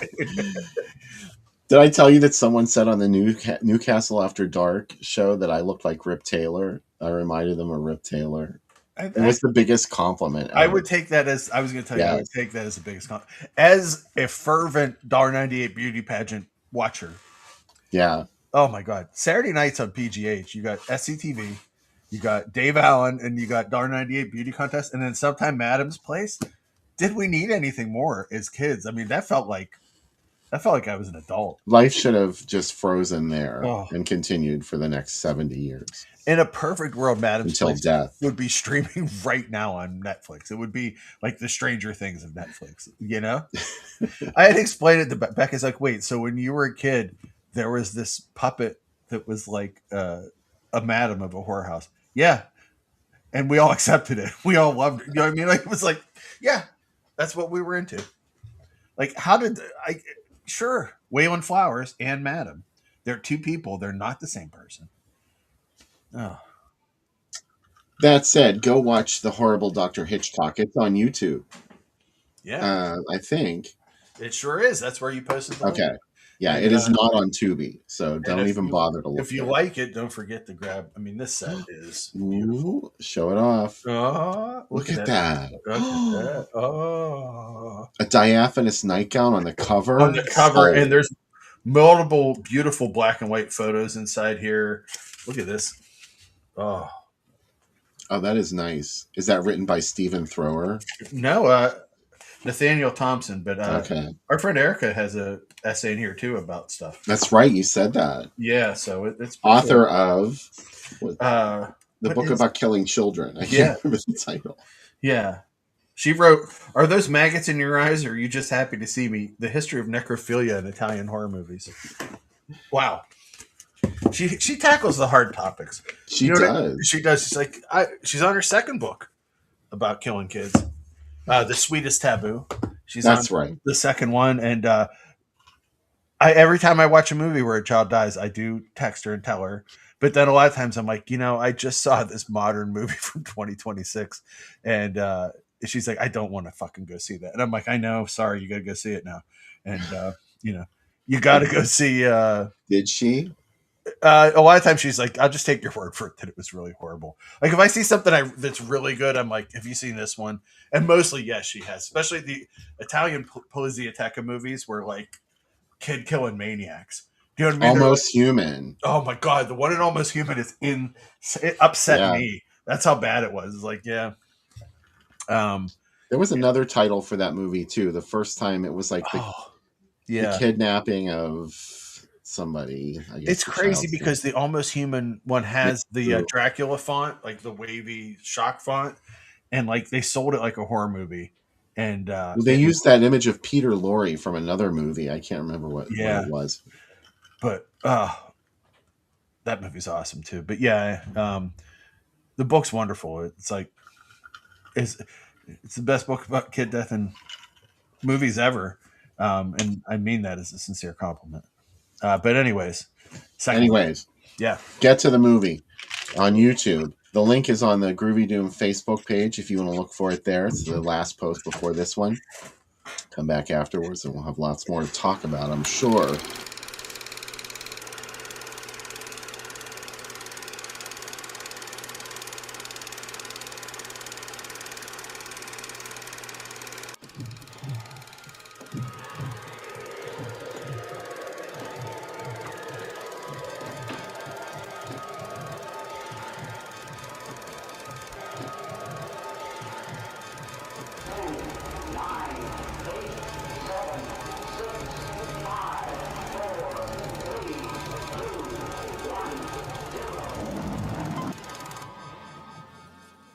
Did I tell you that someone said on the Newcastle After Dark show that I looked like Rip Taylor? I reminded them of Rip Taylor. It was the biggest compliment ever. I would take that as, I was going to tell you, I would take that as the biggest compliment. As a fervent $98 beauty pageant watcher. Yeah. Oh my God. Saturday nights on PGH, you got SCTV, you got Dave Allen, and you got $98 beauty contest, and then sometime Madam's Place. Did we need anything more as kids? I mean, that felt like I was an adult. Life should have just frozen there and continued for the next 70 years. In a perfect world, Madam's Until Place death would be streaming right now on Netflix. It would be like the Stranger Things of Netflix, I had explained it to Becca's like, wait, so when you were a kid, there was this puppet that was like a madam of a whorehouse. Yeah. And we all accepted it. We all loved it. You know what I mean? Like, it was like, yeah, that's what we were into. Like, how did sure, Waylon Flowers and Madam. They're two people. They're not the same person. Oh. That said, go watch The Horrible Dr. Hitchcock. It's on YouTube. Yeah. I think. It sure is. That's where you posted the link. link. Yeah, it is not on Tubi, so don't even bother to look. If you like it, don't forget to grab. I mean, this set is. Ooh, show it off. Look at that. Look at that. Oh. A diaphanous nightgown on the cover. On the cover, and there's multiple beautiful black and white photos inside here. Look at this. Oh, that is nice. Is that written by Stephen Thrower? No, Nathaniel Thompson, but okay. Our friend Erica has a essay in here too about stuff. That's right, you said that. Yeah, so it's author of the book about killing children. I can't remember the title. Yeah, she wrote, "Are those maggots in your eyes, or are you just happy to see me? The history of necrophilia in Italian horror movies." Wow. She tackles the hard topics. She does. She does. She's like, she's on her second book about killing kids. The Sweetest Taboo. That's right. The second one, and every time I watch a movie where a child dies, I do text her and tell her. But then a lot of times I'm like, I just saw this modern movie from 2026, and she's like, I don't want to fucking go see that. And I'm like, I know, sorry, you got to go see it now. And you got to go see. Did she? A lot of times she's like, I'll just take your word for it that it was really horrible. Like if I see something that's really good, I'm like, have you seen this one? And mostly, yes, she has. Especially the Italian Polizioteca movies where like kid killing maniacs. Do you know what I mean? Almost Human. Oh my God. The one in Almost Human is it upset me. That's how bad it was. It's like, yeah. There was another title for that movie too. The first time it was like the kidnapping of somebody. I guess it's crazy because the Almost Human one has the Dracula font, like the wavy shock font, and like they sold it like a horror movie, And they used that image of Peter Lorre from another movie. I can't remember what it was. But that movie's awesome too. But yeah, the book's wonderful. It's like it's the best book about kid death in movies ever. And I mean that as a sincere compliment. But anyways, yeah, get to the movie on YouTube. The link is on the Groovy Doom Facebook page if you want to look for it there. It's the last post before this one. Come back afterwards and we'll have lots more to talk about, I'm sure.